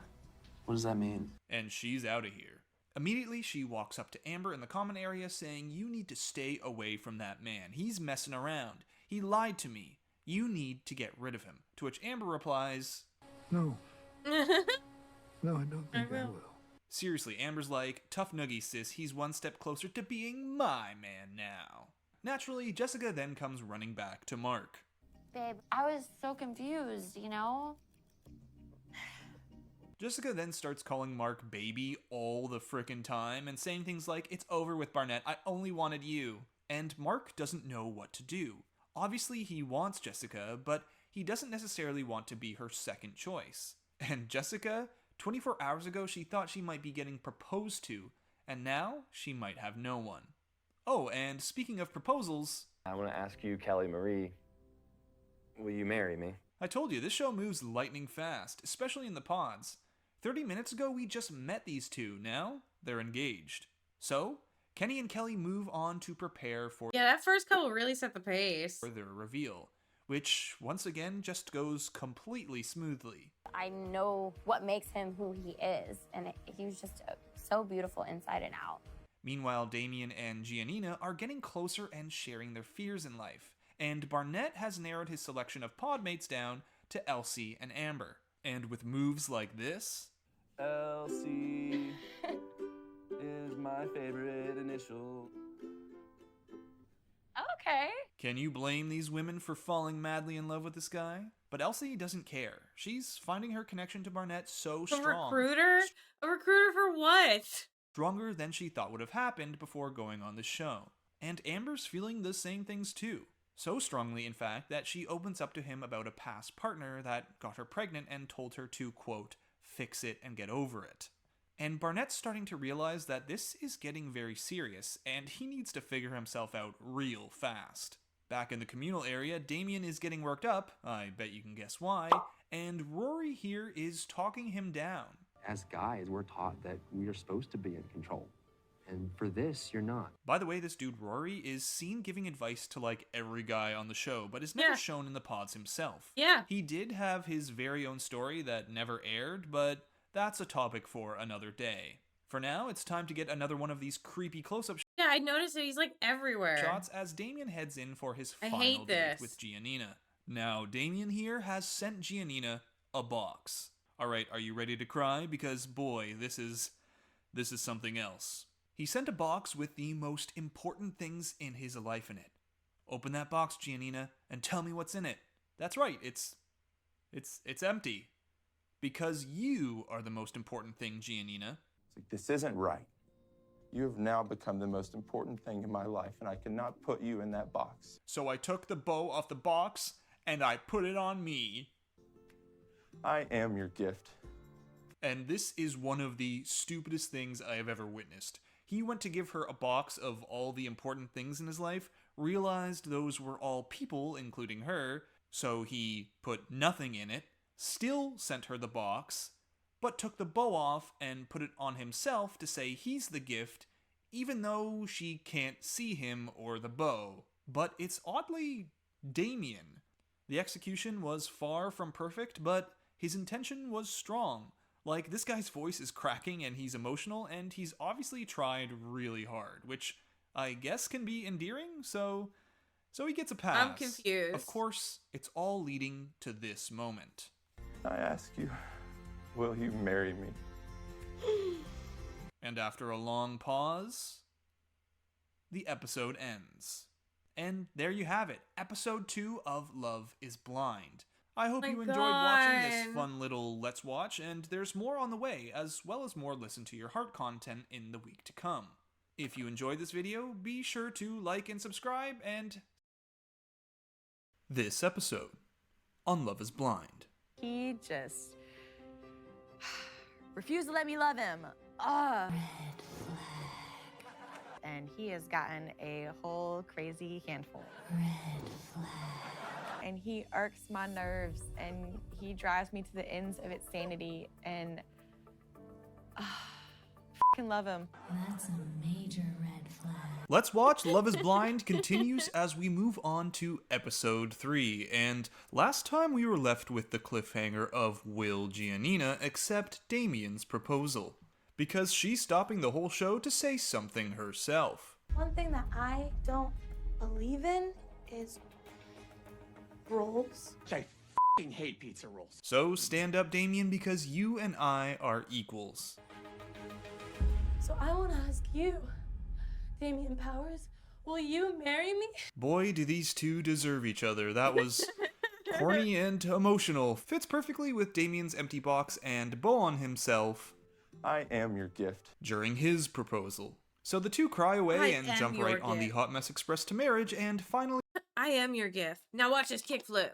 What does that mean? and she's out of here. Immediately, she walks up to Amber in the common area saying, "You need to stay away from that man. He's messing around. He lied to me. You need to get rid of him." To which Amber replies, No. No, I don't think I will. Seriously, Amber's like, "Tough noogie, sis. He's one step closer to being my man now." Naturally, Jessica then comes running back to Mark. Babe, I was so confused, you know? Jessica then starts calling Mark baby all the frickin' time and saying things like, "It's over with Barnett, I only wanted you." And Mark doesn't know what to do. Obviously he wants Jessica, but he doesn't necessarily want to be her second choice. And Jessica, 24 hours ago she thought she might be getting proposed to, and now she might have no one. Oh, and speaking of proposals, I want to ask you, Kelly Marie, will you marry me? I told you, this show moves lightning fast, especially in the pods. 30 minutes ago, we just met these two. Now, they're engaged. So, Kenny and Kelly move on to prepare for Yeah, that first couple really set the pace. their reveal, which, once again, just goes completely smoothly. I know what makes him who he is, and he's just so beautiful inside and out. Meanwhile, Damien and Giannina are getting closer and sharing their fears in life, and Barnett has narrowed his selection of podmates down to Elsie and Amber. And with moves like this, Elsie is my favorite initial. Okay. can you blame these women for falling madly in love with this guy? But Elsie doesn't care. She's finding her connection to Barnett so A strong. recruiter? A recruiter for what? Stronger than she thought would have happened before going on the show. And Amber's feeling the same things too. So strongly, in fact, that she opens up to him about a past partner that got her pregnant and told her to, quote, fix it and get over it. And Barnett's starting to realize that this is getting very serious, and he needs to figure himself out real fast. Back in the communal area, Damien is getting worked up, I bet you can guess why, and Rory here is talking him down. As guys, we're taught that we are supposed to be in control. And for this, you're not. By the way, this dude Rory is seen giving advice to like every guy on the show, but is never shown in the pods himself. Yeah. He did have his very own story that never aired, but that's a topic for another day. For now, it's time to get another one of these creepy close-up Yeah, I noticed that he's like everywhere. shots as Damien heads in for his I final hate date this. with Giannina. Now, Damien here has sent Giannina a box. Alright, are you ready to cry? Because boy, this is something else. He sent a box with the most important things in his life in it. Open that box, Giannina, and tell me what's in it. That's right, it's empty. Because you are the most important thing, Giannina. It's like, this isn't right. You have now become the most important thing in my life, and I cannot put you in that box. So I took the bow off the box, and I put it on me. I am your gift. And this is one of the stupidest things I have ever witnessed. He went to give her a box of all the important things in his life, realized those were all people, including her, so he put nothing in it, still sent her the box, but took the bow off and put it on himself to say he's the gift, even though she can't see him or the bow. But it's oddly Damien. The execution was far from perfect, but his intention was strong. Like, this guy's voice is cracking and he's emotional, and he's obviously tried really hard, which I guess can be endearing, so he gets a pass. I'm confused. Of course, it's all leading to this moment. I ask you, will you marry me? And after a long pause, the episode ends. And there you have it, episode 2 of Love is Blind. I hope you enjoyed watching this fun little Let's Watch, and there's more on the way, as well as more Listen to Your Heart content in the week to come. If you enjoyed this video, be sure to like and subscribe, and this episode on Love is Blind. He just refused to let me love him. Red flag. And he has gotten a whole crazy handful. Red flag. And he irks my nerves, and he drives me to the ends of its sanity, and fucking love him. That's a major red flag. Let's Watch Love is Blind continues as we move on to episode 3, and last time we were left with the cliffhanger of will Giannina accept Damien's proposal? Because she's stopping the whole show to say something herself. One thing that I don't believe in is rolls. I f***ing hate pizza rolls. So stand up, Damien, because you and I are equals. So I want to ask you, Damien Powers, will you marry me? Boy, do these two deserve each other. That was corny and emotional. Fits perfectly with Damien's empty box and bow on himself. I am your gift. During his proposal. So the two cry away and jump right on the Hot Mess Express to marriage, and finally I am your gift. Now watch this kickflip.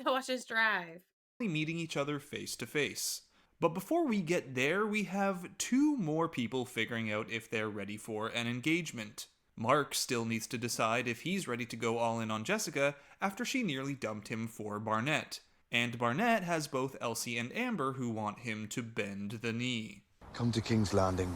Now watch this drive. Meeting each other face to face. But before we get there, we have two more people figuring out if they're ready for an engagement. Mark still needs to decide if he's ready to go all in on Jessica after she nearly dumped him for Barnett. And Barnett has both Elsie and Amber who want him to bend the knee. Come to King's Landing,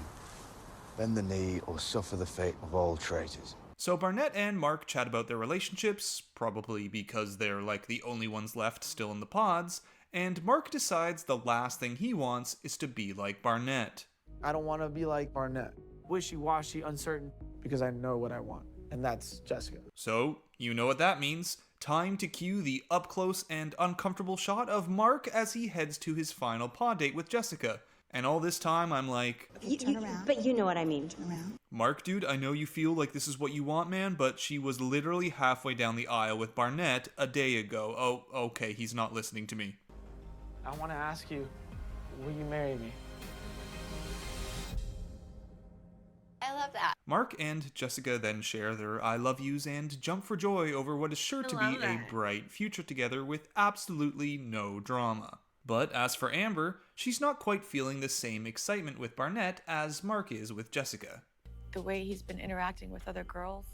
bend the knee, or suffer the fate of all traitors. So Barnett and Mark chat about their relationships, probably because they're like the only ones left still in the pods, and Mark decides the last thing he wants is to be like Barnett. I don't want to be like Barnett. Wishy-washy, uncertain, because I know what I want, and that's Jessica. So, you know what that means. Time to cue the up-close and uncomfortable shot of Mark as he heads to his final pod date with Jessica. And all this time, I'm like... Turn around. But you know what I mean. Turn around. Mark, dude, I know you feel like this is what you want, man, but she was literally halfway down the aisle with Barnett a day ago. Oh, okay, he's not listening to me. I want to ask you, will you marry me? I love that. Mark and Jessica then share their I love yous and jump for joy over what is sure to be a bright future together with absolutely no drama. But as for Amber, she's not quite feeling the same excitement with Barnett as Mark is with Jessica. The way he's been interacting with other girls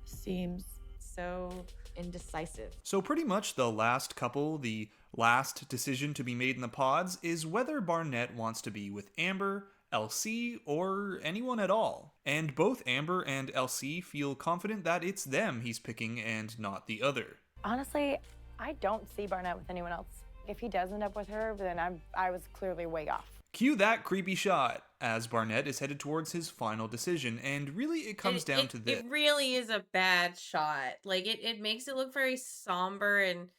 seems so indecisive. So pretty much the last couple, the last decision to be made in the pods, is whether Barnett wants to be with Amber, LC, or anyone at all. And both Amber and LC feel confident that it's them he's picking and not the other. Honestly, I don't see Barnett with anyone else. If he does end up with her, then I was clearly way off. Cue that creepy shot as Barnett is headed towards his final decision, and really it comes down to this. It really is a bad shot. Like it makes it look very somber and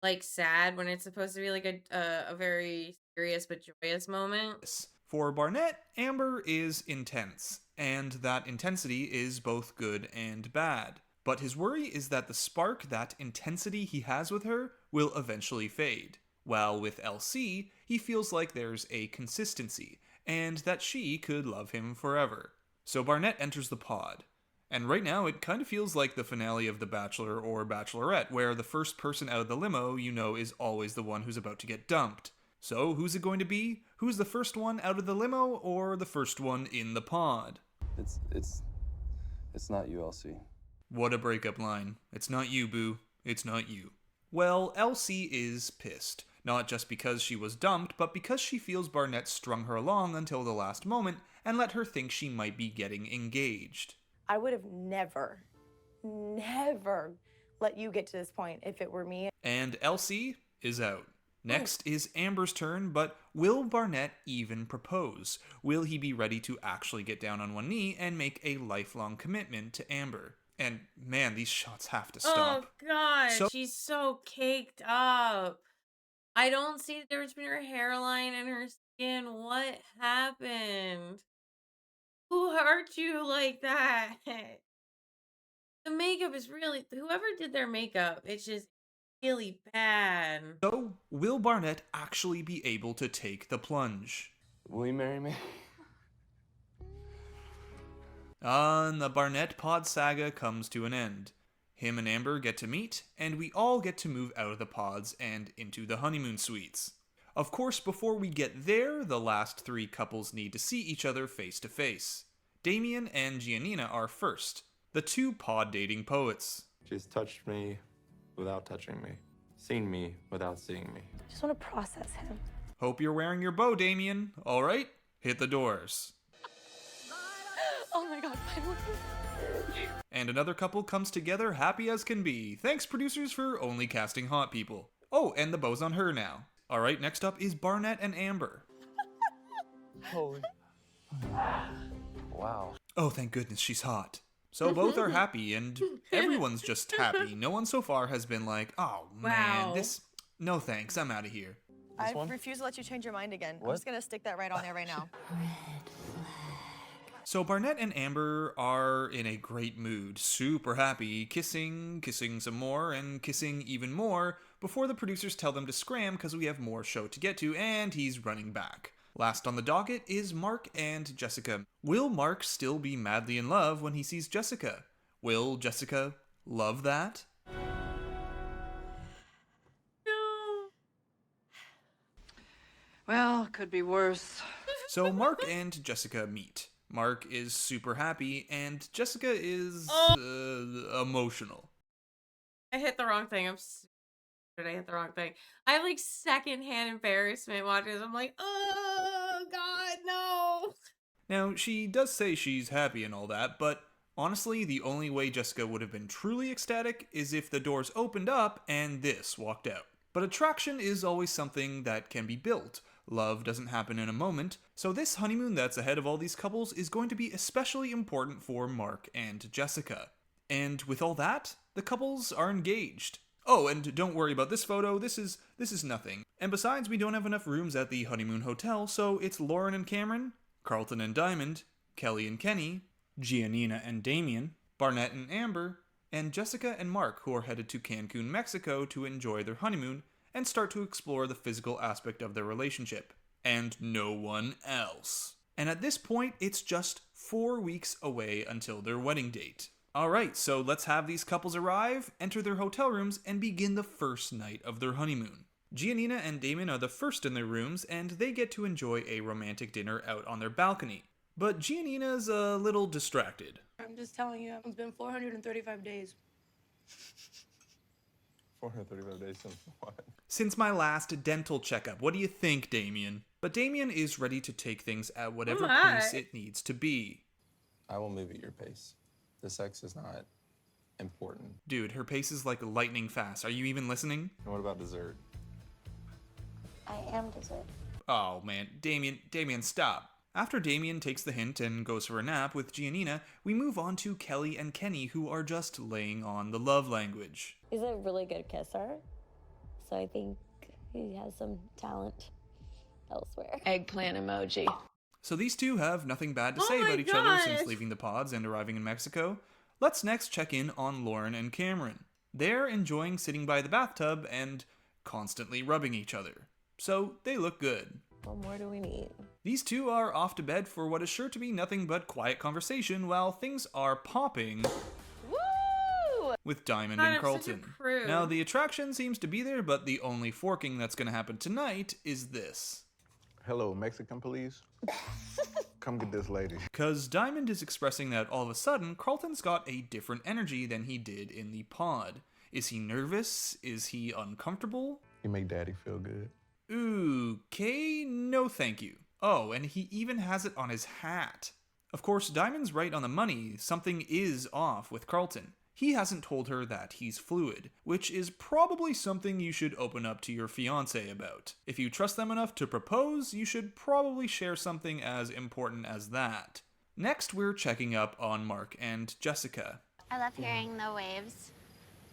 like sad when it's supposed to be like a very serious but joyous moment. For Barnett, Amber is intense, and that intensity is both good and bad. But his worry is that the spark, that intensity he has with her, will eventually fade. While with LC, he feels like there's a consistency, and that she could love him forever. So Barnett enters the pod. And right now, it kind of feels like the finale of The Bachelor or Bachelorette, where the first person out of the limo, you know, is always the one who's about to get dumped. So who's it going to be? Who's the first one out of the limo, or the first one in the pod? It's not you, LC. What a breakup line. It's not you, boo. It's not you. Well, LC is pissed. Not just because she was dumped, but because she feels Barnett strung her along until the last moment and let her think she might be getting engaged. I would have never let you get to this point if it were me. And LC is out. Next is Amber's turn, but will Barnett even propose? Will he be ready to actually get down on one knee and make a lifelong commitment to Amber? And man, these shots have to stop. Oh god, she's so caked up. I don't see the difference between her hairline and her skin. What happened? Who hurt you like that? The makeup is really, whoever did their makeup, it's just really bad. So, will Barnett actually be able to take the plunge? Will you marry me? And the Barnett pod saga comes to an end. Him and Amber get to meet, and we all get to move out of the pods and into the honeymoon suites. Of course, before we get there, the last 3 couples need to see each other face to face. Damien and Giannina are first, the 2 pod dating poets. She's touched me without touching me, seen me without seeing me. I just want to process him. Hope you're wearing your bow, Damien. Alright, hit the doors. Oh my god, finally. And another couple comes together happy as can be. Thanks, producers, for only casting hot people. Oh, and the bow's on her now. Alright, next up is Barnett and Amber. Holy. Wow. Oh, thank goodness she's hot. So both are happy, and everyone's just happy. No one so far has been like, oh man, this... No thanks, I'm out of here. I refuse to let you change your mind again. I'm just gonna stick that right on there right now. So Barnett and Amber are in a great mood, super happy, kissing some more, and kissing even more, before the producers tell them to scram because we have more show to get to, and he's running back. Last on the docket is Mark and Jessica. Will Mark still be madly in love when he sees Jessica? Will Jessica love that? No. Well, could be worse. So Mark and Jessica meet. Mark is super happy, and Jessica is emotional. I hit the wrong thing. I hit the wrong thing. I have like secondhand embarrassment watching this. I'm like, oh god, no. Now, she does say she's happy and all that, but honestly, the only way Jessica would have been truly ecstatic is if the doors opened up and this walked out. But attraction is always something that can be built. Love doesn't happen in a moment, so this honeymoon that's ahead of all these couples is going to be especially important for Mark and Jessica. And with all that, the couples are engaged. Oh, and don't worry about this photo, this is nothing. And besides, we don't have enough rooms at the honeymoon hotel, so it's Lauren and Cameron, Carlton and Diamond, Kelly and Kenny, Giannina and Damien, Barnett and Amber, and Jessica and Mark, who are headed to Cancun, Mexico to enjoy their honeymoon and start to explore the physical aspect of their relationship. And no one else. And at this point, it's just 4 weeks away until their wedding date. Alright, so let's have these couples arrive, enter their hotel rooms, and begin the first night of their honeymoon. Giannina and Damon are the first in their rooms, and they get to enjoy a romantic dinner out on their balcony. But Giannina's a little distracted. I'm just telling you, it's been 435 days. 435 days since what? Since my last dental checkup, what do you think, Damien? But Damien is ready to take things at whatever pace it needs to be. I will move at your pace. The sex is not important. Dude, her pace is like lightning fast. Are you even listening? And what about dessert? I am dessert. Oh man, Damien, stop. After Damien takes the hint and goes for a nap with Giannina, we move on to Kelly and Kenny, who are just laying on the love language. He's a really good kisser, so I think he has some talent elsewhere. Eggplant emoji. So these two have nothing bad to say about each other since leaving the pods and arriving in Mexico. Let's next check in on Lauren and Cameron. They're enjoying sitting by the bathtub and constantly rubbing each other. So they look good. What more do we need? These two are off to bed for what is sure to be nothing but quiet conversation while things are popping with Diamond and Carlton. Now the attraction seems to be there, but the only forking that's going to happen tonight is this. Hello, Mexican police. Come get this lady. Cause Diamond is expressing that all of a sudden, Carlton's got a different energy than he did in the pod. Is he nervous? Is he uncomfortable? You make daddy feel good. Okay, no thank you. Oh, and he even has it on his hat. Of course, Diamond's right on the money. Something is off with Carlton. He hasn't told her that he's fluid, which is probably something you should open up to your fiancé about. If you trust them enough to propose, you should probably share something as important as that. Next, we're checking up on Mark and Jessica. I love hearing the waves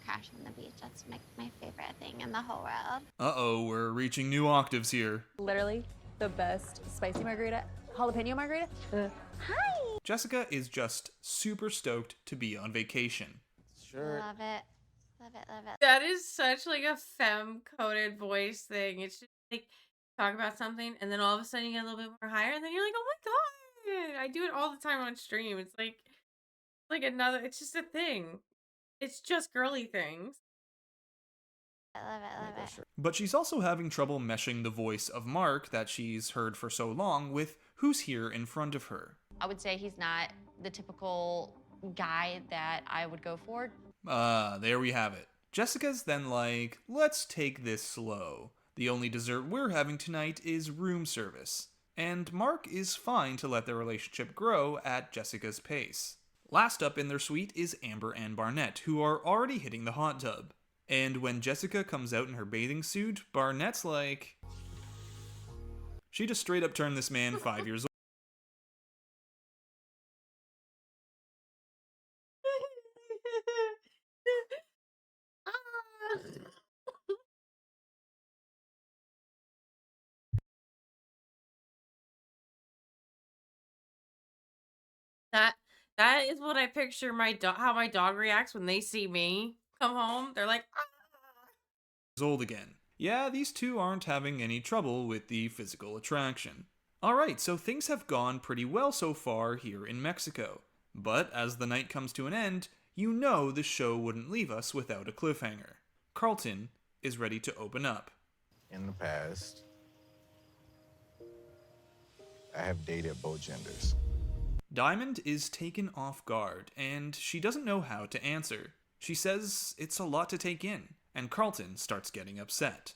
crash on the beach. That's my favorite thing in the whole world. Uh-oh, we're reaching new octaves here. Literally the best spicy margarita jalapeno margarita? Hi! Jessica is just super stoked to be on vacation. Sure. Love it. Love it, love it. That is such like a femme-coded voice thing. It's just like talk about something and then all of a sudden you get a little bit more higher and then you're like, oh my god. I do it all the time on stream. It's like another, it's just a thing. It's just girly things. I love it, love it. But she's also having trouble meshing the voice of Mark that she's heard for so long with who's here in front of her. I would say he's not the typical guy that I would go for. There we have it. Jessica's then like, let's take this slow. The only dessert we're having tonight is room service. And Mark is fine to let their relationship grow at Jessica's pace. Last up in their suite is Amber and Barnett, who are already hitting the hot tub. And when Jessica comes out in her bathing suit, Barnett's like... She just straight up turned this man 5 years old. That is what I picture how my dog reacts when they see me come home. They're like, ah. Old again. Yeah, these two aren't having any trouble with the physical attraction. Alright, so things have gone pretty well so far here in Mexico. But as the night comes to an end, you know the show wouldn't leave us without a cliffhanger. Carlton is ready to open up. In the past, I have dated both genders. Diamond is taken off guard, and she doesn't know how to answer. She says it's a lot to take in, and Carlton starts getting upset.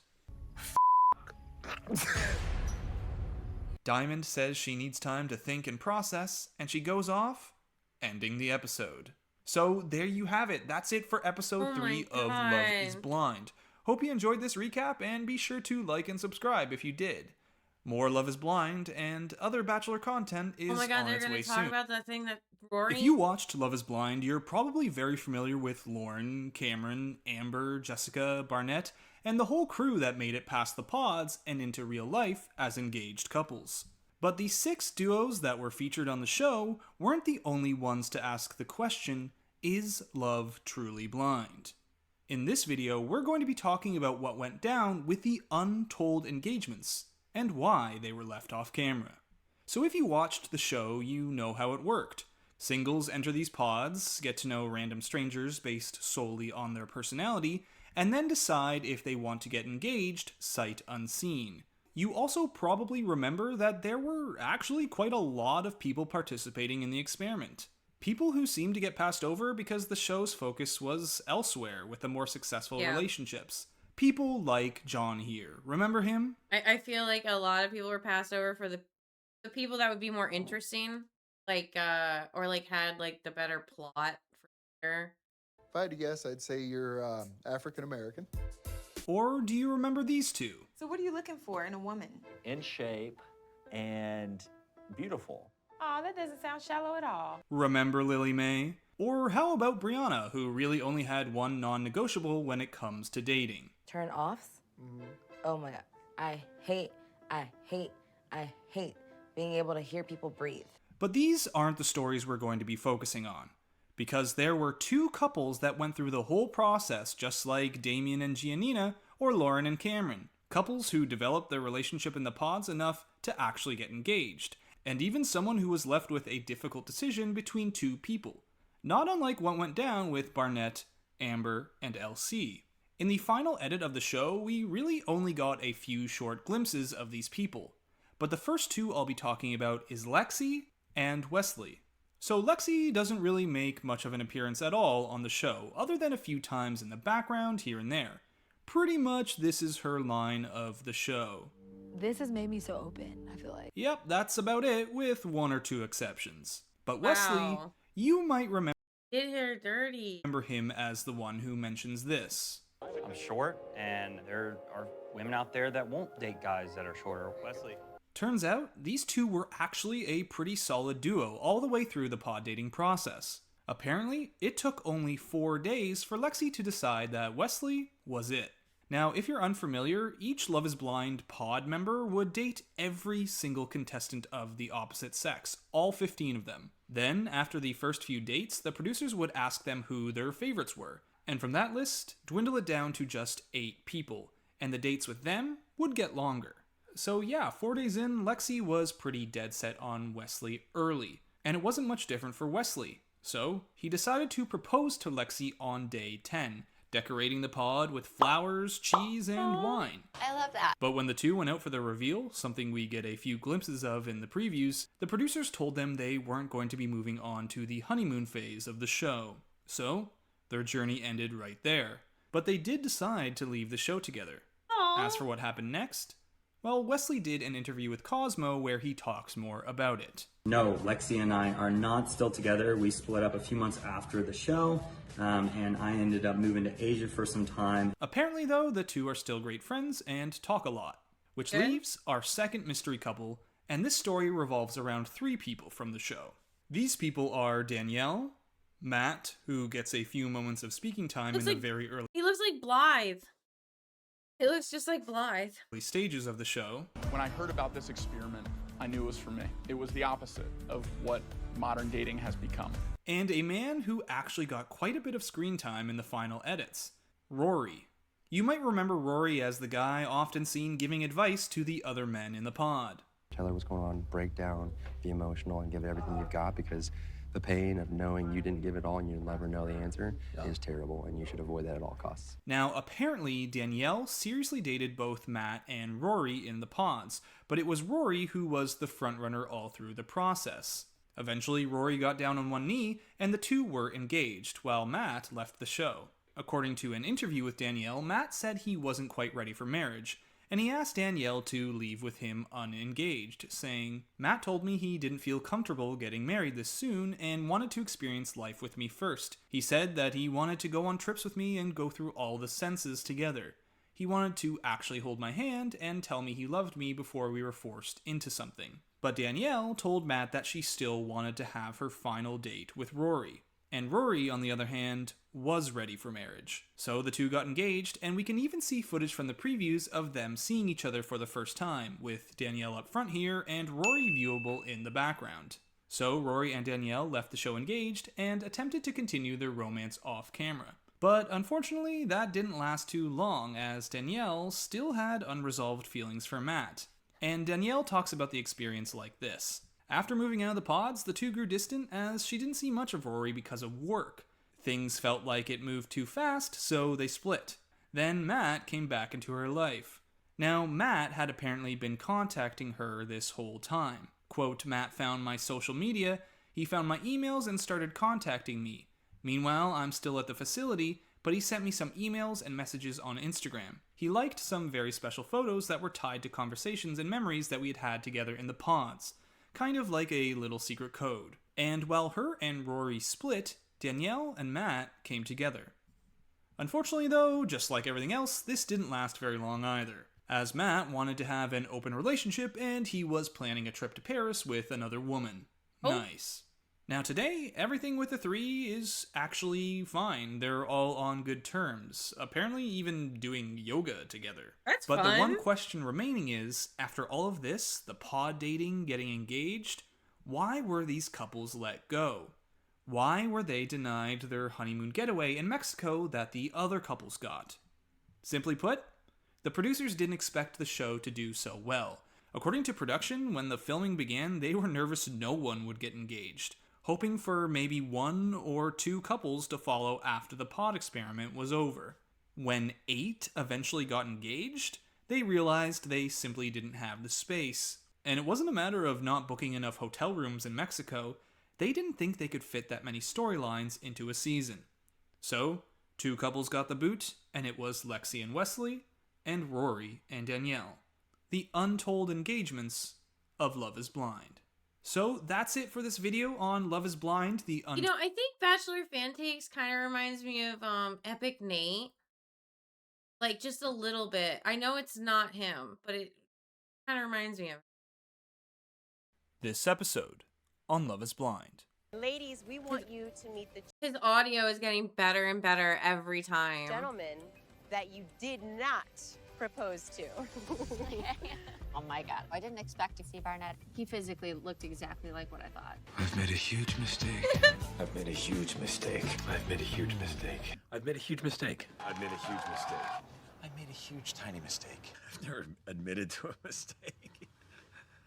Diamond says she needs time to think and process, and she goes off, ending the episode. So there you have it. That's it for episode 3 of Love is Blind. Hope you enjoyed this recap, and be sure to like and subscribe if you did. More Love is Blind and other Bachelor content is oh my god, on they're its way gonna talk soon. about that thing that Rory. If you watched Love is Blind, you're probably very familiar with Lauren, Cameron, Amber, Jessica, Barnett, and the whole crew that made it past the pods and into real life as engaged couples. But the 6 duos that were featured on the show weren't the only ones to ask the question, is love truly blind? In this video, we're going to be talking about what went down with the untold engagements, and why they were left off camera. So if you watched the show, you know how it worked. Singles enter these pods, get to know random strangers based solely on their personality, and then decide if they want to get engaged sight unseen. You also probably remember that there were actually quite a lot of people participating in the experiment. People who seemed to get passed over because the show's focus was elsewhere with the more successful relationships. People like John here. Remember him? I feel like a lot of people were passed over for the people that would be more interesting, like or like had like the better plot for sure. If I had to guess, I'd say you're African American. Or do you remember these two? So what are you looking for in a woman? In shape and beautiful. Oh, that doesn't sound shallow at all. Remember Lily Mae? Or how about Brianna, who really only had one non-negotiable when it comes to dating? Turn offs? Oh my god. I hate being able to hear people breathe. But these aren't the stories we're going to be focusing on, because there were 2 couples that went through the whole process just like Damien and Giannina or Lauren and Cameron. Couples who developed their relationship in the pods enough to actually get engaged, and even someone who was left with a difficult decision between 2 people. Not unlike what went down with Barnett, Amber, and LC. In the final edit of the show, we really only got a few short glimpses of these people. But the first 2 I'll be talking about is Lexi and Wesley. So Lexi doesn't really make much of an appearance at all on the show, other than a few times in the background here and there. Pretty much this is her line of the show. This has made me so open, I feel like. Yep, that's about it, with 1 or 2 exceptions. But Wesley, you might Did her dirty. remember him as the one who mentions this. I'm short, and there are women out there that won't date guys that are shorter. Wesley. Turns out, these 2 were actually a pretty solid duo all the way through the pod dating process. Apparently, it took only 4 days for Lexi to decide that Wesley was it. Now, if you're unfamiliar, each Love is Blind pod member would date every single contestant of the opposite sex, all 15 of them. Then, after the first few dates, the producers would ask them who their favorites were, and from that list, dwindle it down to just 8 people, and the dates with them would get longer. So yeah, 4 days in, Lexi was pretty dead set on Wesley early, and it wasn't much different for Wesley. So, he decided to propose to Lexi on day 10, decorating the pod with flowers, cheese, and wine. I love that. But when the two went out for the reveal, something we get a few glimpses of in the previews, the producers told them they weren't going to be moving on to the honeymoon phase of the show. So, their journey ended right there. But they did decide to leave the show together. Aww. As for what happened next, well, Wesley did an interview with Cosmo where he talks more about it. No, Lexi and I are not still together. We split up a few months after the show, and I ended up moving to Asia for some time. Apparently, though, the two are still great friends and talk a lot. Which leaves our second mystery couple, and this story revolves around 3 people from the show. These people are Danielle, Matt, who gets a few moments of speaking time in the very early He looks like Blythe. He looks just like Blythe. stages of the show. When I heard about this experiment, I knew it was for me. It was the opposite of what modern dating has become. And a man who actually got quite a bit of screen time in the final edits, Rory. You might remember Rory as the guy often seen giving advice to the other men in the pod. Tell her what's going on, break down, be emotional, and give it everything you've got, because the pain of knowing you didn't give it all and you never know the answer is terrible, and you should avoid that at all costs. Now, apparently, Danielle seriously dated both Matt and Rory in the pods, but it was Rory who was the frontrunner all through the process. Eventually, Rory got down on one knee, and the two were engaged, while Matt left the show. According to an interview with Danielle, Matt said he wasn't quite ready for marriage, and he asked Danielle to leave with him unengaged, saying, "Matt told me he didn't feel comfortable getting married this soon and wanted to experience life with me first. He said that he wanted to go on trips with me and go through all the senses together. He wanted to actually hold my hand and tell me he loved me before we were forced into something." But Danielle told Matt that she still wanted to have her final date with Rory. And Rory, on the other hand, was ready for marriage. So the two got engaged, and we can even see footage from the previews of them seeing each other for the first time, with Danielle up front here and Rory viewable in the background. So Rory and Danielle left the show engaged and attempted to continue their romance off camera. But unfortunately, that didn't last too long, as Danielle still had unresolved feelings for Matt. And Danielle talks about the experience like this. After moving out of the pods, the two grew distant as she didn't see much of Rory because of work. Things felt like it moved too fast, so they split. Then Matt came back into her life. Now, Matt had apparently been contacting her this whole time. Quote, "Matt found my social media, he found my emails and started contacting me. Meanwhile, I'm still at the facility, but he sent me some emails and messages on Instagram. He liked some very special photos that were tied to conversations and memories that we had had together in the pods. Kind of like a little secret code. And while her and Rory split, Danielle and Matt came together. Unfortunately though, just like everything else, this didn't last very long either, as Matt wanted to have an open relationship and he was planning a trip to Paris with another woman. Nice. Now today, everything with the 3 is actually fine. They're all on good terms, apparently even doing yoga together. That's But fun. the one question remaining is, after all of this, the pod dating, getting engaged, why were these couples let go? Why were they denied their honeymoon getaway in Mexico that the other couples got? Simply put, the producers didn't expect the show to do so well. According to production, when the filming began, they were nervous no one would get engaged, hoping for maybe 1 or 2 couples to follow after the pod experiment was over. When 8 eventually got engaged, they realized they simply didn't have the space. And it wasn't a matter of not booking enough hotel rooms in Mexico, they didn't think they could fit that many storylines into a season. So, 2 couples got the boot, and it was Lexi and Wesley, and Rory and Danielle. The untold engagements of Love is Blind. So that's it for this video on Love is Blind, the You know, I think Bachelor Fan Takes kind of reminds me of Epic Nate. Like, just a little bit. I know it's not him, but it kind of reminds me of. This episode on Love is Blind. Ladies, we want you to meet the His audio is getting better and better every time. gentleman that you did not propose to. Oh my God. I didn't expect to see Barnett. He physically looked exactly like what I thought. I've made a huge mistake. I've made a huge mistake. I've made a huge mistake. I've made a huge mistake. I've made a huge mistake. I made a huge tiny mistake. I've never admitted to a mistake.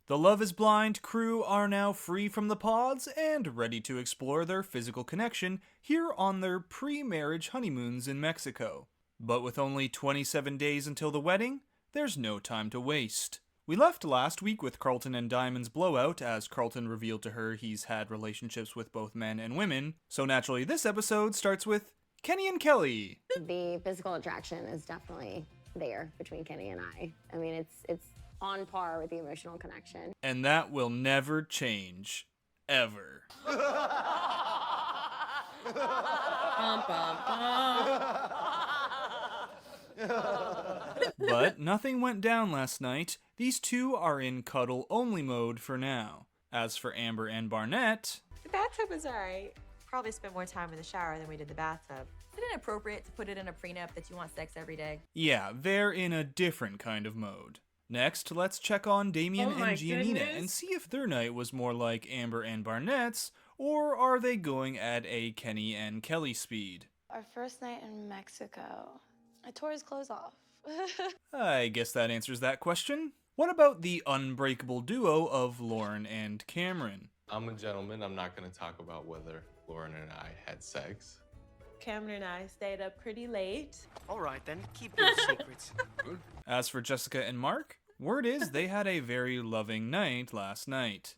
The Love is Blind crew are now free from the pods and ready to explore their physical connection here on their pre-marriage honeymoons in Mexico. But with only 27 days until the wedding, there's no time to waste. We left last week with Carlton and Diamond's blowout as Carlton revealed to her he's had relationships with both men and women, so naturally this episode starts with Kenny and Kelly. The physical attraction is definitely there between Kenny and I. I mean, it's on par with the emotional connection. And that will never change. Ever. Bum, bum, bum. But nothing went down last night. These two are in cuddle-only mode for now. As for Amber and Barnett... The bathtub was alright. Probably spent more time in the shower than we did the bathtub. Isn't it appropriate to put it in a prenup that you want sex every day? Yeah, they're in a different kind of mode. Next, let's check on Damien and Giannina and see if their night was more like Amber and Barnett's, or are they going at a Kenny and Kelly speed? Our first night in Mexico, I tore his clothes off. I guess that answers that question. What about the unbreakable duo of Lauren and Cameron? I'm a gentleman. I'm not going to talk about whether Lauren and I had sex. Cameron and I stayed up pretty late. All right, then. Keep your secrets. As for Jessica and Mark, word is they had a very loving night last night.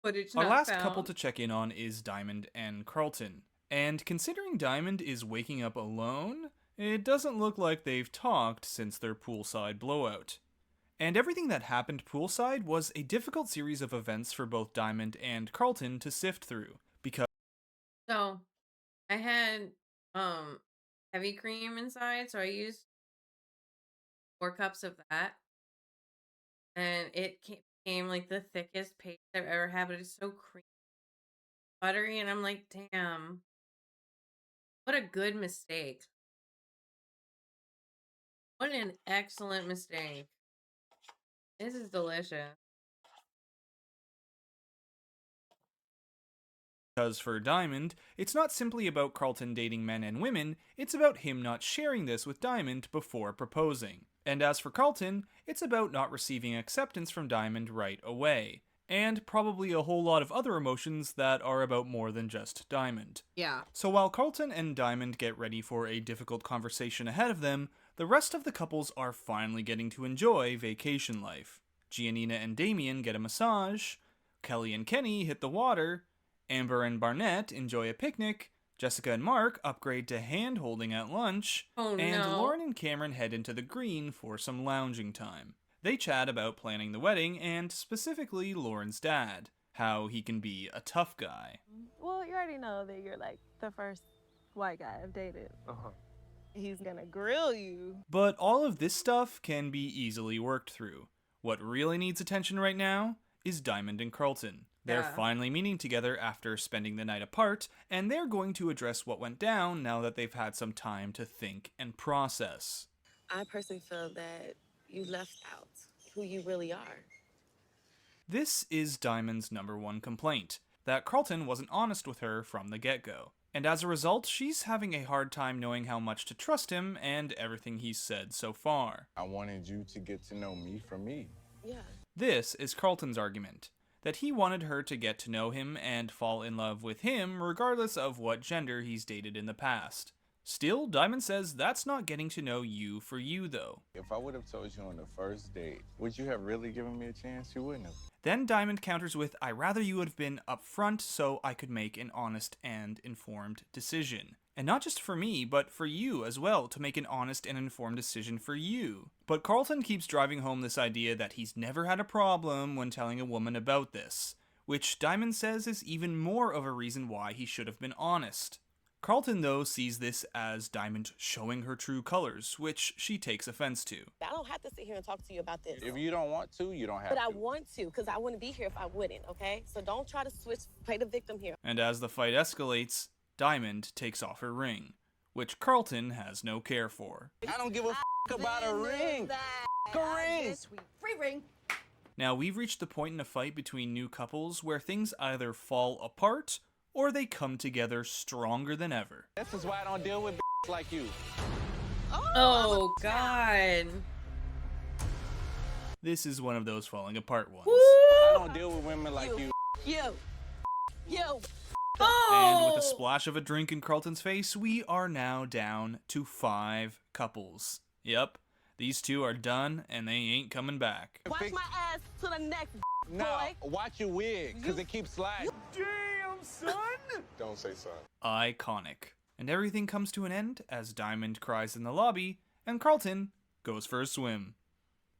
Footage Our not last found. couple to check in on is Diamond and Carlton. And considering Diamond is waking up alone, it doesn't look like they've talked since their poolside blowout. And everything that happened poolside was a difficult series of events for both Diamond and Carlton to sift through, because So, I had heavy cream inside, so I used 4 cups of that, and it became like the thickest paste I've ever had. But it's so creamy, buttery, and I'm like, damn, what a good mistake! What an excellent mistake! This is delicious. for Diamond, it's not simply about Carlton dating men and women, it's about him not sharing this with Diamond before proposing. And as for Carlton, it's about not receiving acceptance from Diamond right away. And probably a whole lot of other emotions that are about more than just Diamond. Yeah. So while Carlton and Diamond get ready for a difficult conversation ahead of them, the rest of the couples are finally getting to enjoy vacation life. Giannina and Damien get a massage, Kelly and Kenny hit the water, Amber and Barnett enjoy a picnic, Jessica and Mark upgrade to hand-holding at lunch, and no. Lauren and Cameron head into the green for some lounging time. They chat about planning the wedding and specifically Lauren's dad, how he can be a tough guy. Well, you already know that you're like the first white guy I've dated. He's gonna grill you. But all of this stuff can be easily worked through. What really needs attention right now is Diamond and Carlton. They're finally meeting together after spending the night apart, and they're going to address what went down now that they've had some time to think and process. I personally feel that you left out who you really are. This is Diamond's #1 complaint, that Carlton wasn't honest with her from the get-go. And as a result, she's having a hard time knowing how much to trust him and everything he's said so far. I wanted you to get to know me for me. Yeah. This is Carlton's argument, that he wanted her to get to know him and fall in love with him regardless of what gender he's dated in the past. Still, Diamond says that's not getting to know you for you, though. If I would have told you on the first date, would you have really given me a chance? You wouldn't have. Then Diamond counters with, "I'd rather you would have been upfront so I could make an honest and informed decision. And not just for me, but for you as well, to make an honest and informed decision for you." But Carlton keeps driving home this idea that he's never had a problem when telling a woman about this, which Diamond says is even more of a reason why he should have been honest. Carlton, though, sees this as Diamond showing her true colors, which she takes offense to. I don't have to sit here and talk to you about this. If you don't want to, you don't have But to. I want to, because I wouldn't be here if I wouldn't, okay? So don't try to play the victim here. And as the fight escalates, Diamond takes off her ring, which Carlton has no care for. I don't give a about a ring. A ring. Free ring. Now, we've reached the point in a fight between new couples where things either fall apart or they come together stronger than ever. This is why I don't deal with like you. Oh, God. This is one of those falling apart ones. I don't deal with women like you. You. And with a splash of a drink in Carlton's face, we are now down to 5 couples. Yep, these 2 are done and they ain't coming back. Watch my ass to the next Now, watch your wig, because it keeps sliding. Damn, son! Don't say son. Iconic. And everything comes to an end as Diamond cries in the lobby and Carlton goes for a swim.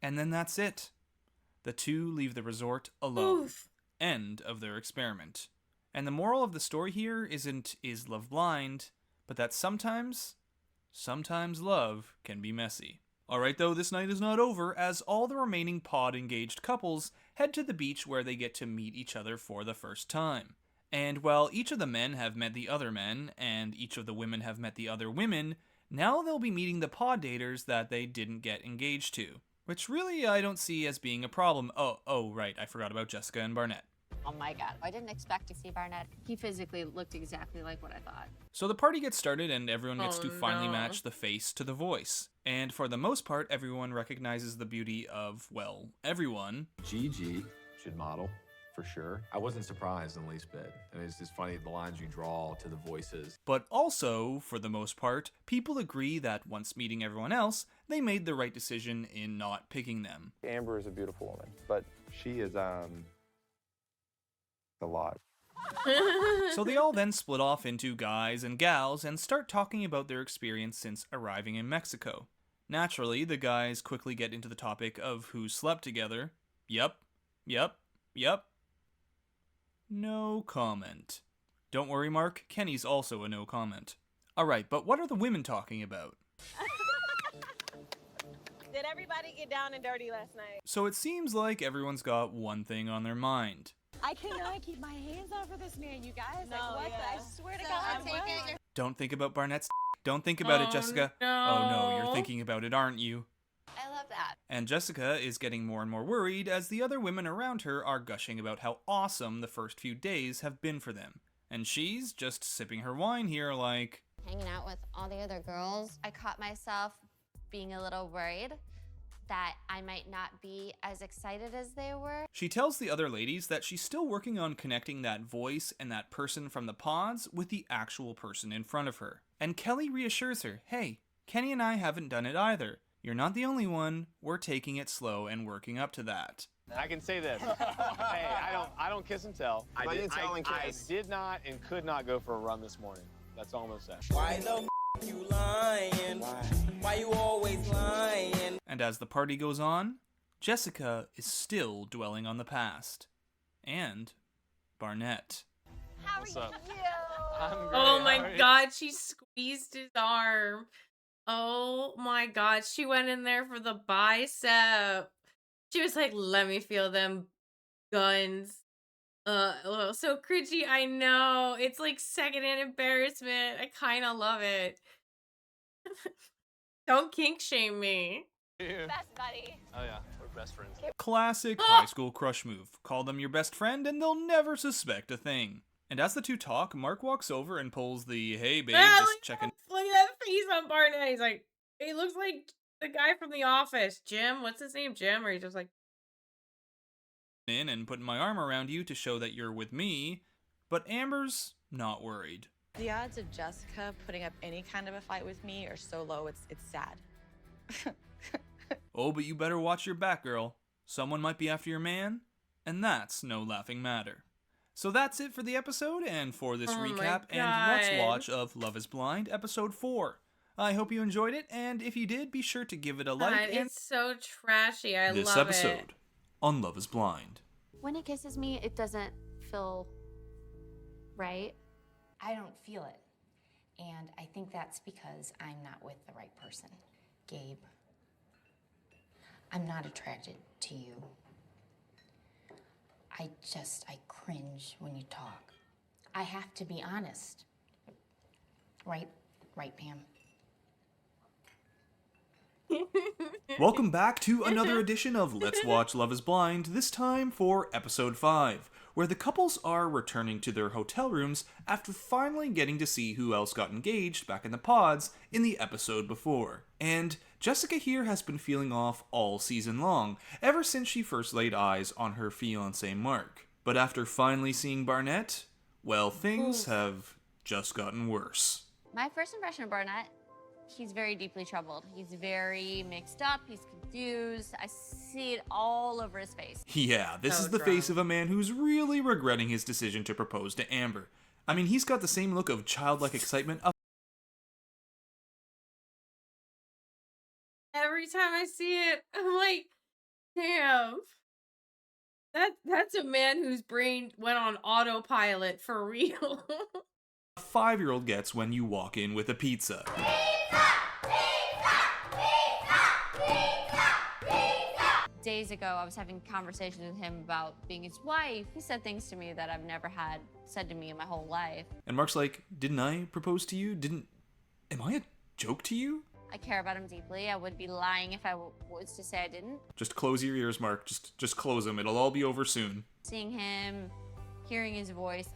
And then that's it. The 2 leave the resort alone. Oof. End of their experiment. And the moral of the story here isn't is love blind, but that sometimes love can be messy. Alright though, this night is not over as all the remaining pod-engaged couples head to the beach where they get to meet each other for the first time. And while each of the men have met the other men, and each of the women have met the other women, now they'll be meeting the pod daters that they didn't get engaged to. Which really I don't see as being a problem. Oh right, I forgot about Jessica and Barnett. Oh my God. I didn't expect to see Barnett. He physically looked exactly like what I thought. So the party gets started and everyone gets to finally no. match the face to the voice. And for the most part, everyone recognizes the beauty of, well, everyone. Gigi should model, for sure. I wasn't surprised in the least bit. And it's just funny the lines you draw to the voices. But also, for the most part, people agree that once meeting everyone else, they made the right decision in not picking them. Amber is a beautiful woman, but she is, a lot. So they all then split off into guys and gals and start talking about their experience since arriving in Mexico. Naturally, the guys quickly get into the topic of who slept together. Yep. No comment. Don't worry, Mark, Kenny's also a no comment. Alright, but what are the women talking about? Did everybody get down and dirty last night? So it seems like everyone's got one thing on their mind. I cannot keep my hands off of this man, you guys. No, like, what? yeah. I swear to So God. I take it. Don't think about Barnett's. Don't think about it, Jessica. No. Oh no, you're thinking about it, aren't you? I love that. And Jessica is getting more and more worried as the other women around her are gushing about how awesome the first few days have been for them. And she's just sipping her wine here like... Hanging out with all the other girls, I caught myself being a little worried that I might not be as excited as they were. She tells the other ladies that she's still working on connecting that voice and that person from the pods with the actual person in front of her. And Kelly reassures her, hey, Kenny and I haven't done it either. You're not the only one. We're taking it slow and working up to that. I can say this. Hey, I don't kiss and tell. I did not and could not go for a run this morning. That's all I'm gonna say. Why the you lying? Why you always lying? And as the party goes on, Jessica is still dwelling on the past. And Barnett. How What's are up? you? I'm great. Oh How my are you? God, she squeezed his arm. Oh my God, she went in there for the bicep. She was like, let me feel them guns. Oh, so cringy, I know. It's like secondhand embarrassment. I kind of love it. Don't kink shame me. Best buddy. Oh yeah, we're best friends. Classic high school crush move. Call them your best friend and they'll never suspect a thing. And as the two talk, Mark walks over and pulls the, hey babe, just checking Look at that face on Barnett. He's like, he looks like the guy from The Office. Jim, what's his name? Jim? Or he's just like, in and putting my arm around you to show that you're with me. But Amber's not worried. The odds of Jessica putting up any kind of a fight with me are so low, it's sad. Oh, but you better watch your back, girl. Someone might be after your man, and that's no laughing matter. So that's it for the episode and for this Oh my recap, and let's watch of Love is Blind, episode 4. I hope you enjoyed it, and if you did, be sure to give it a like. God, And it's so trashy. I this love episode it. on Love is Blind. When he kisses me, it doesn't feel right. I don't feel it. And I think that's because I'm not with the right person. Gabe, I'm not attracted to you. I cringe when you talk. I have to be honest. Right, Right, Pam? Welcome back to another edition of Let's Watch Love is Blind, this time for episode 5, where the couples are returning to their hotel rooms after finally getting to see who else got engaged back in the pods in the episode before. And Jessica here has been feeling off all season long, ever since she first laid eyes on her fiancé Mark. But after finally seeing Barnett, well, things have just gotten worse. My first impression of Barnett, he's very deeply troubled. He's very mixed up. He's confused. I see it all over his face. Yeah, this is the face of a man who's really regretting his decision to propose to Amber. I mean, he's got the same look of childlike excitement. Every time I see it, I'm like, damn. That's a man whose brain went on autopilot for real. A 5-year-old gets when you walk in with a pizza. Days ago, I was having conversations with him about being his wife. He said things to me that I've never had said to me in my whole life. And Mark's like, didn't I propose to you? Am I a joke to you? I care about him deeply. I would be lying if I was to say I didn't. Just close your ears, Mark. Just close them. It'll all be over soon. Seeing him, hearing his voice,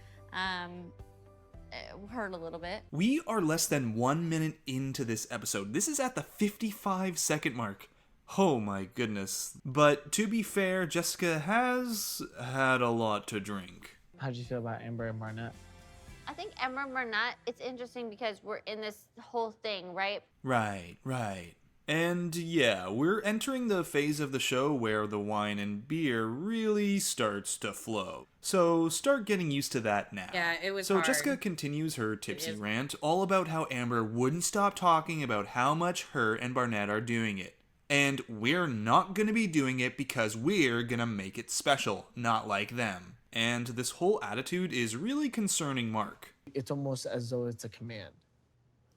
it hurt a little bit. We are less than 1 minute into this episode. This is at the 55-second mark. Oh my goodness. But to be fair, Jessica has had a lot to drink. How'd you feel about Amber and Barnett? I think Emma and Barnett, it's interesting because we're in this whole thing, right? Right. And yeah, we're entering the phase of the show where the wine and beer really starts to flow. So start getting used to that now. Yeah, it was So hard. Jessica continues her tipsy rant all about how Amber wouldn't stop talking about how much her and Barnett are doing it. And we're not gonna be doing it because we're gonna make it special, not like them. And this whole attitude is really concerning Mark. It's almost as though it's a command.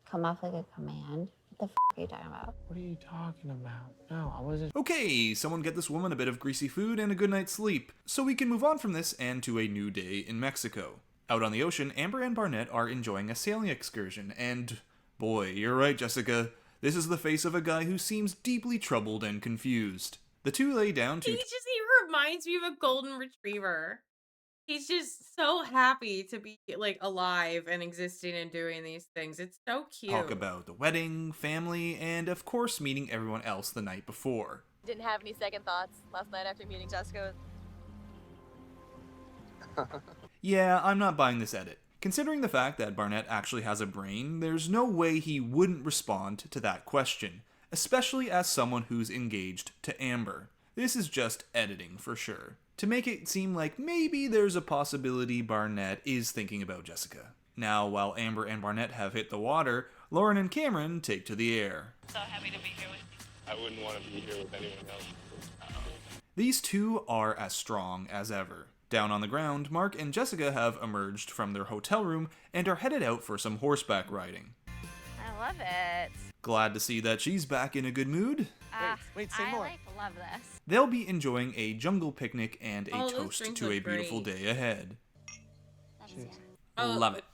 Come off like a command? What the are you talking about? What are you talking about? No, I wasn't. Okay, someone get this woman a bit of greasy food and a good night's sleep, so we can move on from this and to a new day in Mexico. Out on the ocean, Amber and Barnett are enjoying a sailing excursion, and boy, you're right, Jessica. This is the face of a guy who seems deeply troubled and confused. The two lay down to He reminds me of a golden retriever. He's just so happy to be like alive and existing and doing these things. It's so cute. talk about the wedding, family, and of course meeting everyone else the night before. Didn't have any second thoughts last night after meeting Jessica. Yeah, I'm not buying this edit. Considering the fact that Barnett actually has a brain, there's no way he wouldn't respond to that question, especially as someone who's engaged to Amber. This is just editing for sure, to make it seem like maybe there's a possibility Barnett is thinking about Jessica. Now, while Amber and Barnett have hit the water, Lauren and Cameron take to the air. So happy to be here with you. I wouldn't want to be here with anyone else. These two are as strong as ever. Down on the ground, Mark and Jessica have emerged from their hotel room and are headed out for some horseback riding. I love it. Glad to see that she's back in a good mood. Wait, say more. I love this. They'll be enjoying a jungle picnic and a those toast drinks to a look beautiful great. day ahead. Oh, Love it.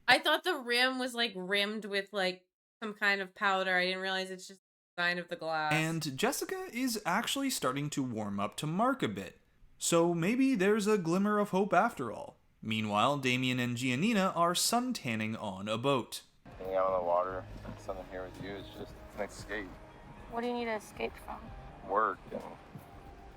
I thought the rim was like rimmed with like some kind of powder. I didn't realize it's just the design of the glass. And Jessica is actually starting to warm up to Mark a bit. So maybe there's a glimmer of hope after all. Meanwhile, Damien and Giannina are suntanning on a boat. Being out on the water, something here with you is just an escape. What do you need to escape from? Work and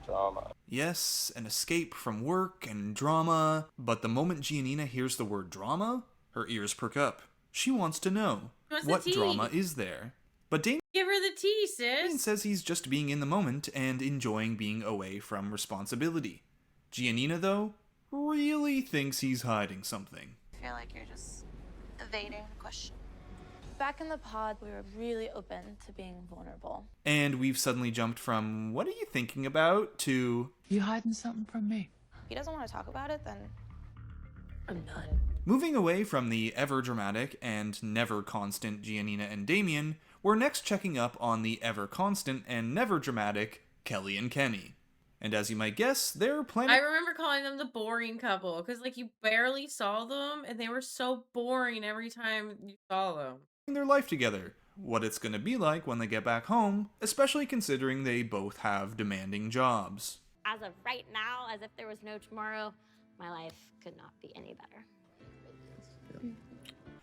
drama. Yes, an escape from work and drama, but the moment Giannina hears the word drama, her ears perk up. She wants to know, What's the what tea? drama is there? But Damien Give her the tea, sis. says he's just being in the moment and enjoying being away from responsibility. Giannina, though, really thinks he's hiding something. I feel like you're just evading the question. Back in the pod, we were really open to being vulnerable. And we've suddenly jumped from, what are you thinking about, to, You hiding something from me? If he doesn't want to talk about it, then I'm done. moving away from the ever-dramatic and never-constant Giannina and Damien, we're next checking up on the ever-constant and never-dramatic Kelly and Kenny. And as you might guess, they're planning... I remember calling them the boring couple because like you barely saw them and they were so boring every time you saw them. their life together, what it's going to be like when they get back home, especially considering they both have demanding jobs. As of right now, as if there was no tomorrow, my life could not be any better.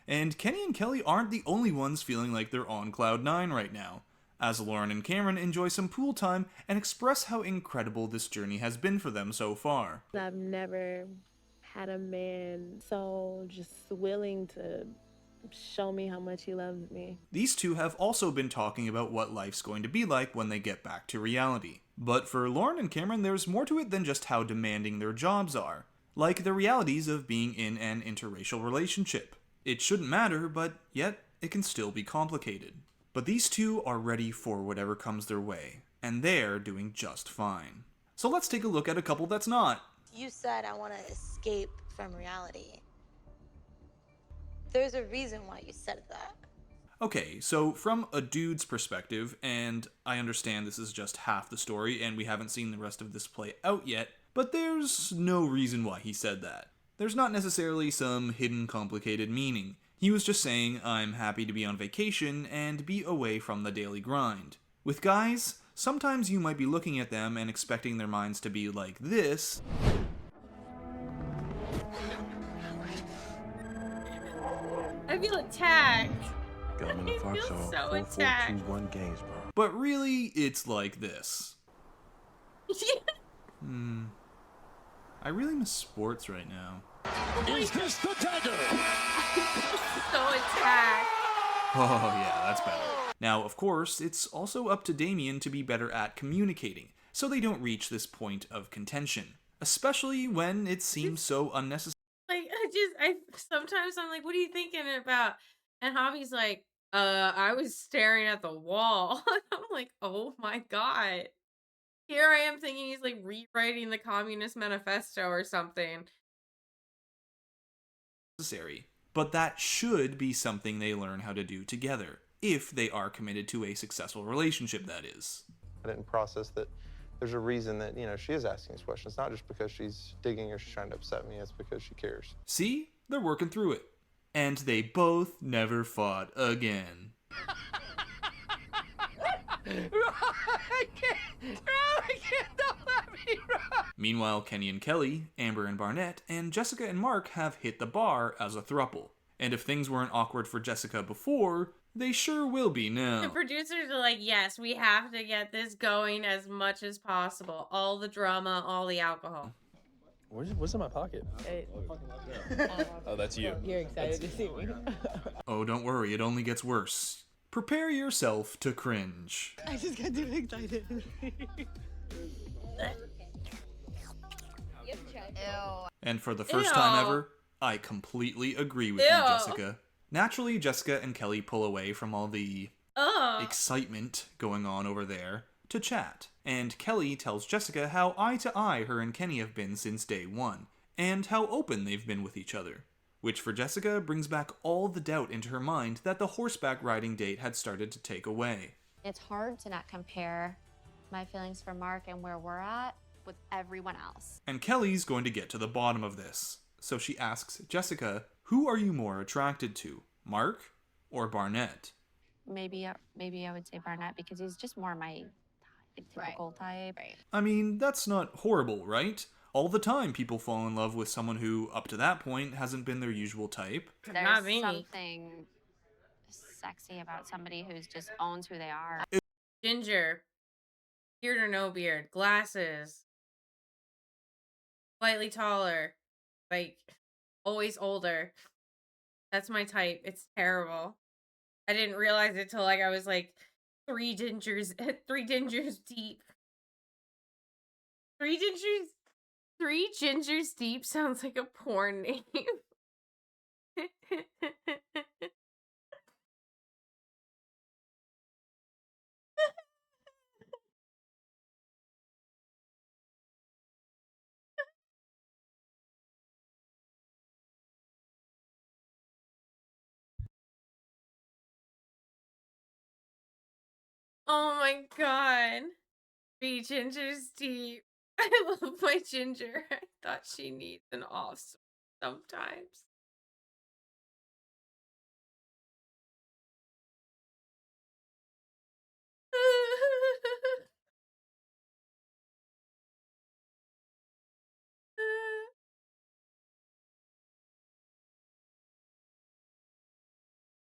And Kenny and Kelly aren't the only ones feeling like they're on cloud 9 right now, as Lauren and Cameron enjoy some pool time and express how incredible this journey has been for them so far. I've never had a man so just willing to show me how much he loves me. These two have also been talking about what life's going to be like when they get back to reality. But for Lauren and Cameron, there's more to it than just how demanding their jobs are. Like the realities of being in an interracial relationship. It shouldn't matter, but yet it can still be complicated. But these two are ready for whatever comes their way, and they're doing just fine. So let's take a look at a couple that's not. You said I want to escape from reality. There's a reason why you said that. Okay, so from a dude's perspective, and I understand this is just half the story and we haven't seen the rest of this play out yet, but there's no reason why he said that. There's not necessarily some hidden complicated meaning. He was just saying, I'm happy to be on vacation and be away from the daily grind. With guys, sometimes you might be looking at them and expecting their minds to be like this. I feel attacked. Got me in the I feel Foxhole. so 4, 4, attacked. 2, 1 games, bro. But really, it's like this. I really miss sports right now. Is this the dagger? So attacked. Oh yeah, that's better. Now, of course, it's also up to Damien to be better at communicating, so they don't reach this point of contention. Especially when it seems so unnecessary. Like, I sometimes I'm like, what are you thinking about? And Javi's like, I was staring at the wall. I'm like, oh my God. Here I am thinking he's like rewriting the Communist Manifesto or something. But that should be something they learn how to do together, if they are committed to a successful relationship, that is. I didn't process that there's a reason that, she is asking these questions. Not just because she's digging or she's trying to upset me, it's because she cares. See? They're working through it. And they both never fought again. I can't, don't let me run. Meanwhile, Kenny and Kelly, Amber and Barnett, and Jessica and Mark have hit the bar as a throuple. And if things weren't awkward for Jessica before, they sure will be now. The producers are like, yes, we have to get this going as much as possible. All the drama, all the alcohol. What's in my pocket? Oh, that's you. You're excited to see me. Oh, don't worry, it only gets worse. Prepare yourself to cringe. I just got too excited. Ew. And for the first time ever, I completely agree with you, Jessica. Naturally, Jessica and Kelly pull away from all the excitement going on over there to chat. And Kelly tells Jessica how eye to eye her and Kenny have been since day one, and how open they've been with each other. Which for Jessica brings back all the doubt into her mind that the horseback riding date had started to take away. It's hard to not compare my feelings for Mark and where we're at with everyone else. And Kelly's going to get to the bottom of this. So she asks Jessica, who are you more attracted to, Mark or Barnett? Maybe I would say Barnett because he's just more my typical type. Right. I mean, that's not horrible, right? All the time people fall in love with someone who, up to that point, hasn't been their usual type. There's Not me. something sexy about somebody who just owns who they are. Ginger. Beard or no beard. Glasses. Slightly taller. Like, always older. That's my type. It's terrible. I didn't realize it till like I was like three gingers deep. Three gingers deep sounds like a porn name. Oh my God. Three gingers deep. I love my ginger. I thought she needs an off sometimes.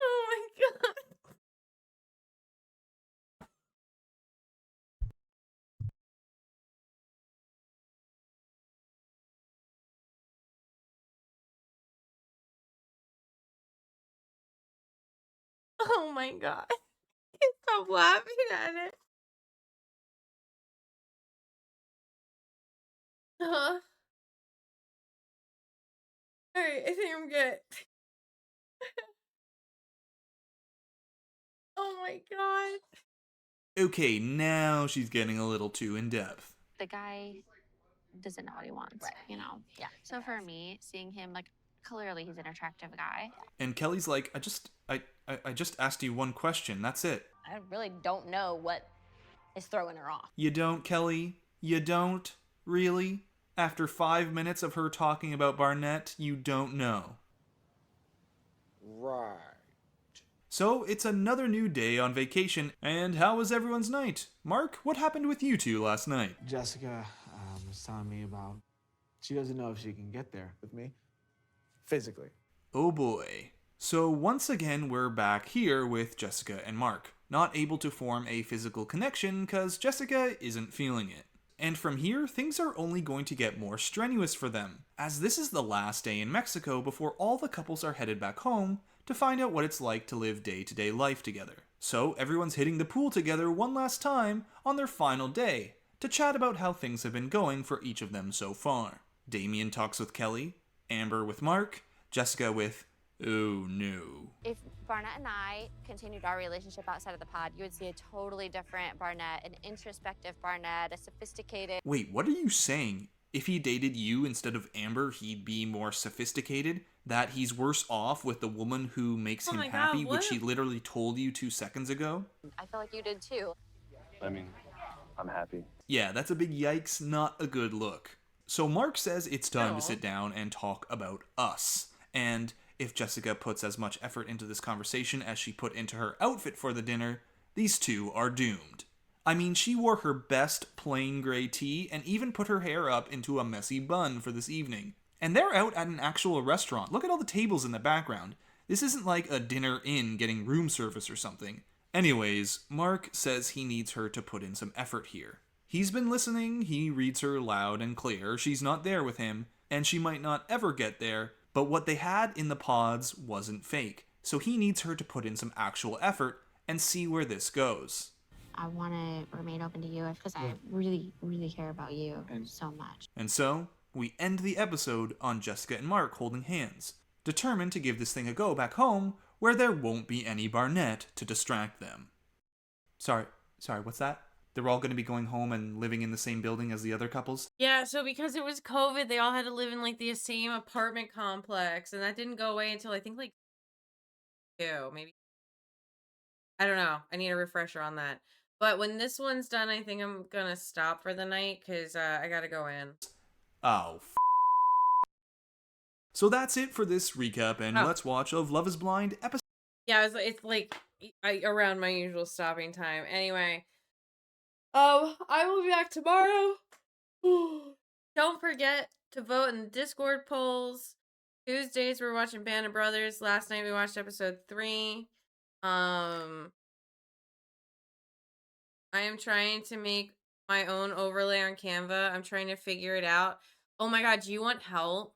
Oh my god. Oh my god. Stop laughing at it. Uh-huh. Alright, I think I'm good. Oh my god. Okay, now she's getting a little too in depth. The guy doesn't know what he wants, you know? Yeah. So for me, seeing him, like, clearly he's an attractive guy. And Kelly's like, I just asked you one question, that's it. I really don't know what is throwing her off. You don't, Kelly? You don't? Really? After 5 minutes of her talking about Barnett, you don't know? Right. So, it's another new day on vacation, and how was everyone's night? Mark, what happened with you two last night? Jessica was telling me about. She doesn't know if she can get there with me, physically. Oh boy. So once again, we're back here with Jessica and Mark, not able to form a physical connection because Jessica isn't feeling it. And from here, things are only going to get more strenuous for them, as this is the last day in Mexico before all the couples are headed back home to find out what it's like to live day-to-day life together. So everyone's hitting the pool together one last time on their final day to chat about how things have been going for each of them so far. Damien talks with Kelly, Amber with Mark, Jessica with, oh no. If Barnett and I continued our relationship outside of the pod, you would see a totally different Barnett, an introspective Barnett, a sophisticated. Wait, what are you saying? If he dated you instead of Amber, he'd be more sophisticated? That he's worse off with the woman who makes Oh him my God, happy, what? which he literally told you 2 seconds ago? I feel like you did too. I mean, I'm happy. Yeah, that's a big yikes, not a good look. So Mark says it's time to sit down and talk about us. And if Jessica puts as much effort into this conversation as she put into her outfit for the dinner, these two are doomed. I mean, she wore her best plain gray tee and even put her hair up into a messy bun for this evening. And they're out at an actual restaurant. Look at all the tables in the background. This isn't like a dinner in getting room service or something. Anyways, Mark says he needs her to put in some effort here. He's been listening, he reads her loud and clear, she's not there with him, and she might not ever get there, but what they had in the pods wasn't fake, so he needs her to put in some actual effort and see where this goes. I want to remain open to you because I really, really care about you so much. And so, we end the episode on Jessica and Mark holding hands, determined to give this thing a go back home where there won't be any Barnett to distract them. Sorry, what's that? They're all going to be going home and living in the same building as the other couples? Yeah, so because it was COVID, they all had to live in like the same apartment complex, and that didn't go away until I think like 2, maybe. I don't know. I need a refresher on that. But when this one's done, I think I'm gonna stop for the night because I gotta go in. Oh, So that's it for this recap, and let's watch of Love is Blind episode. Yeah, it's like around my usual stopping time. Anyway, I will be back tomorrow. Don't forget to vote in the Discord polls. Tuesdays we're watching Band of Brothers. Last night we watched episode 3. I am trying to make my own overlay on Canva. I'm trying to figure it out. Oh my god, do you want help?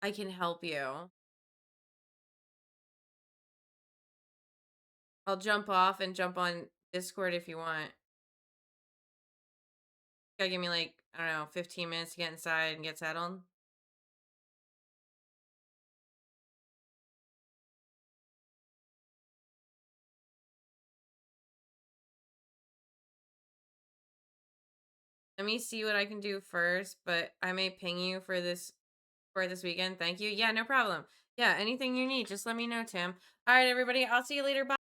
I can help you. I'll jump off and jump on Discord if you want. Gotta give me like, I don't know, 15 minutes to get inside and get settled. Let me see what I can do first, but I may ping you for this weekend. Thank you. Yeah, no problem. Yeah, anything you need, just let me know, Tim. All right, everybody. I'll see you later. Bye.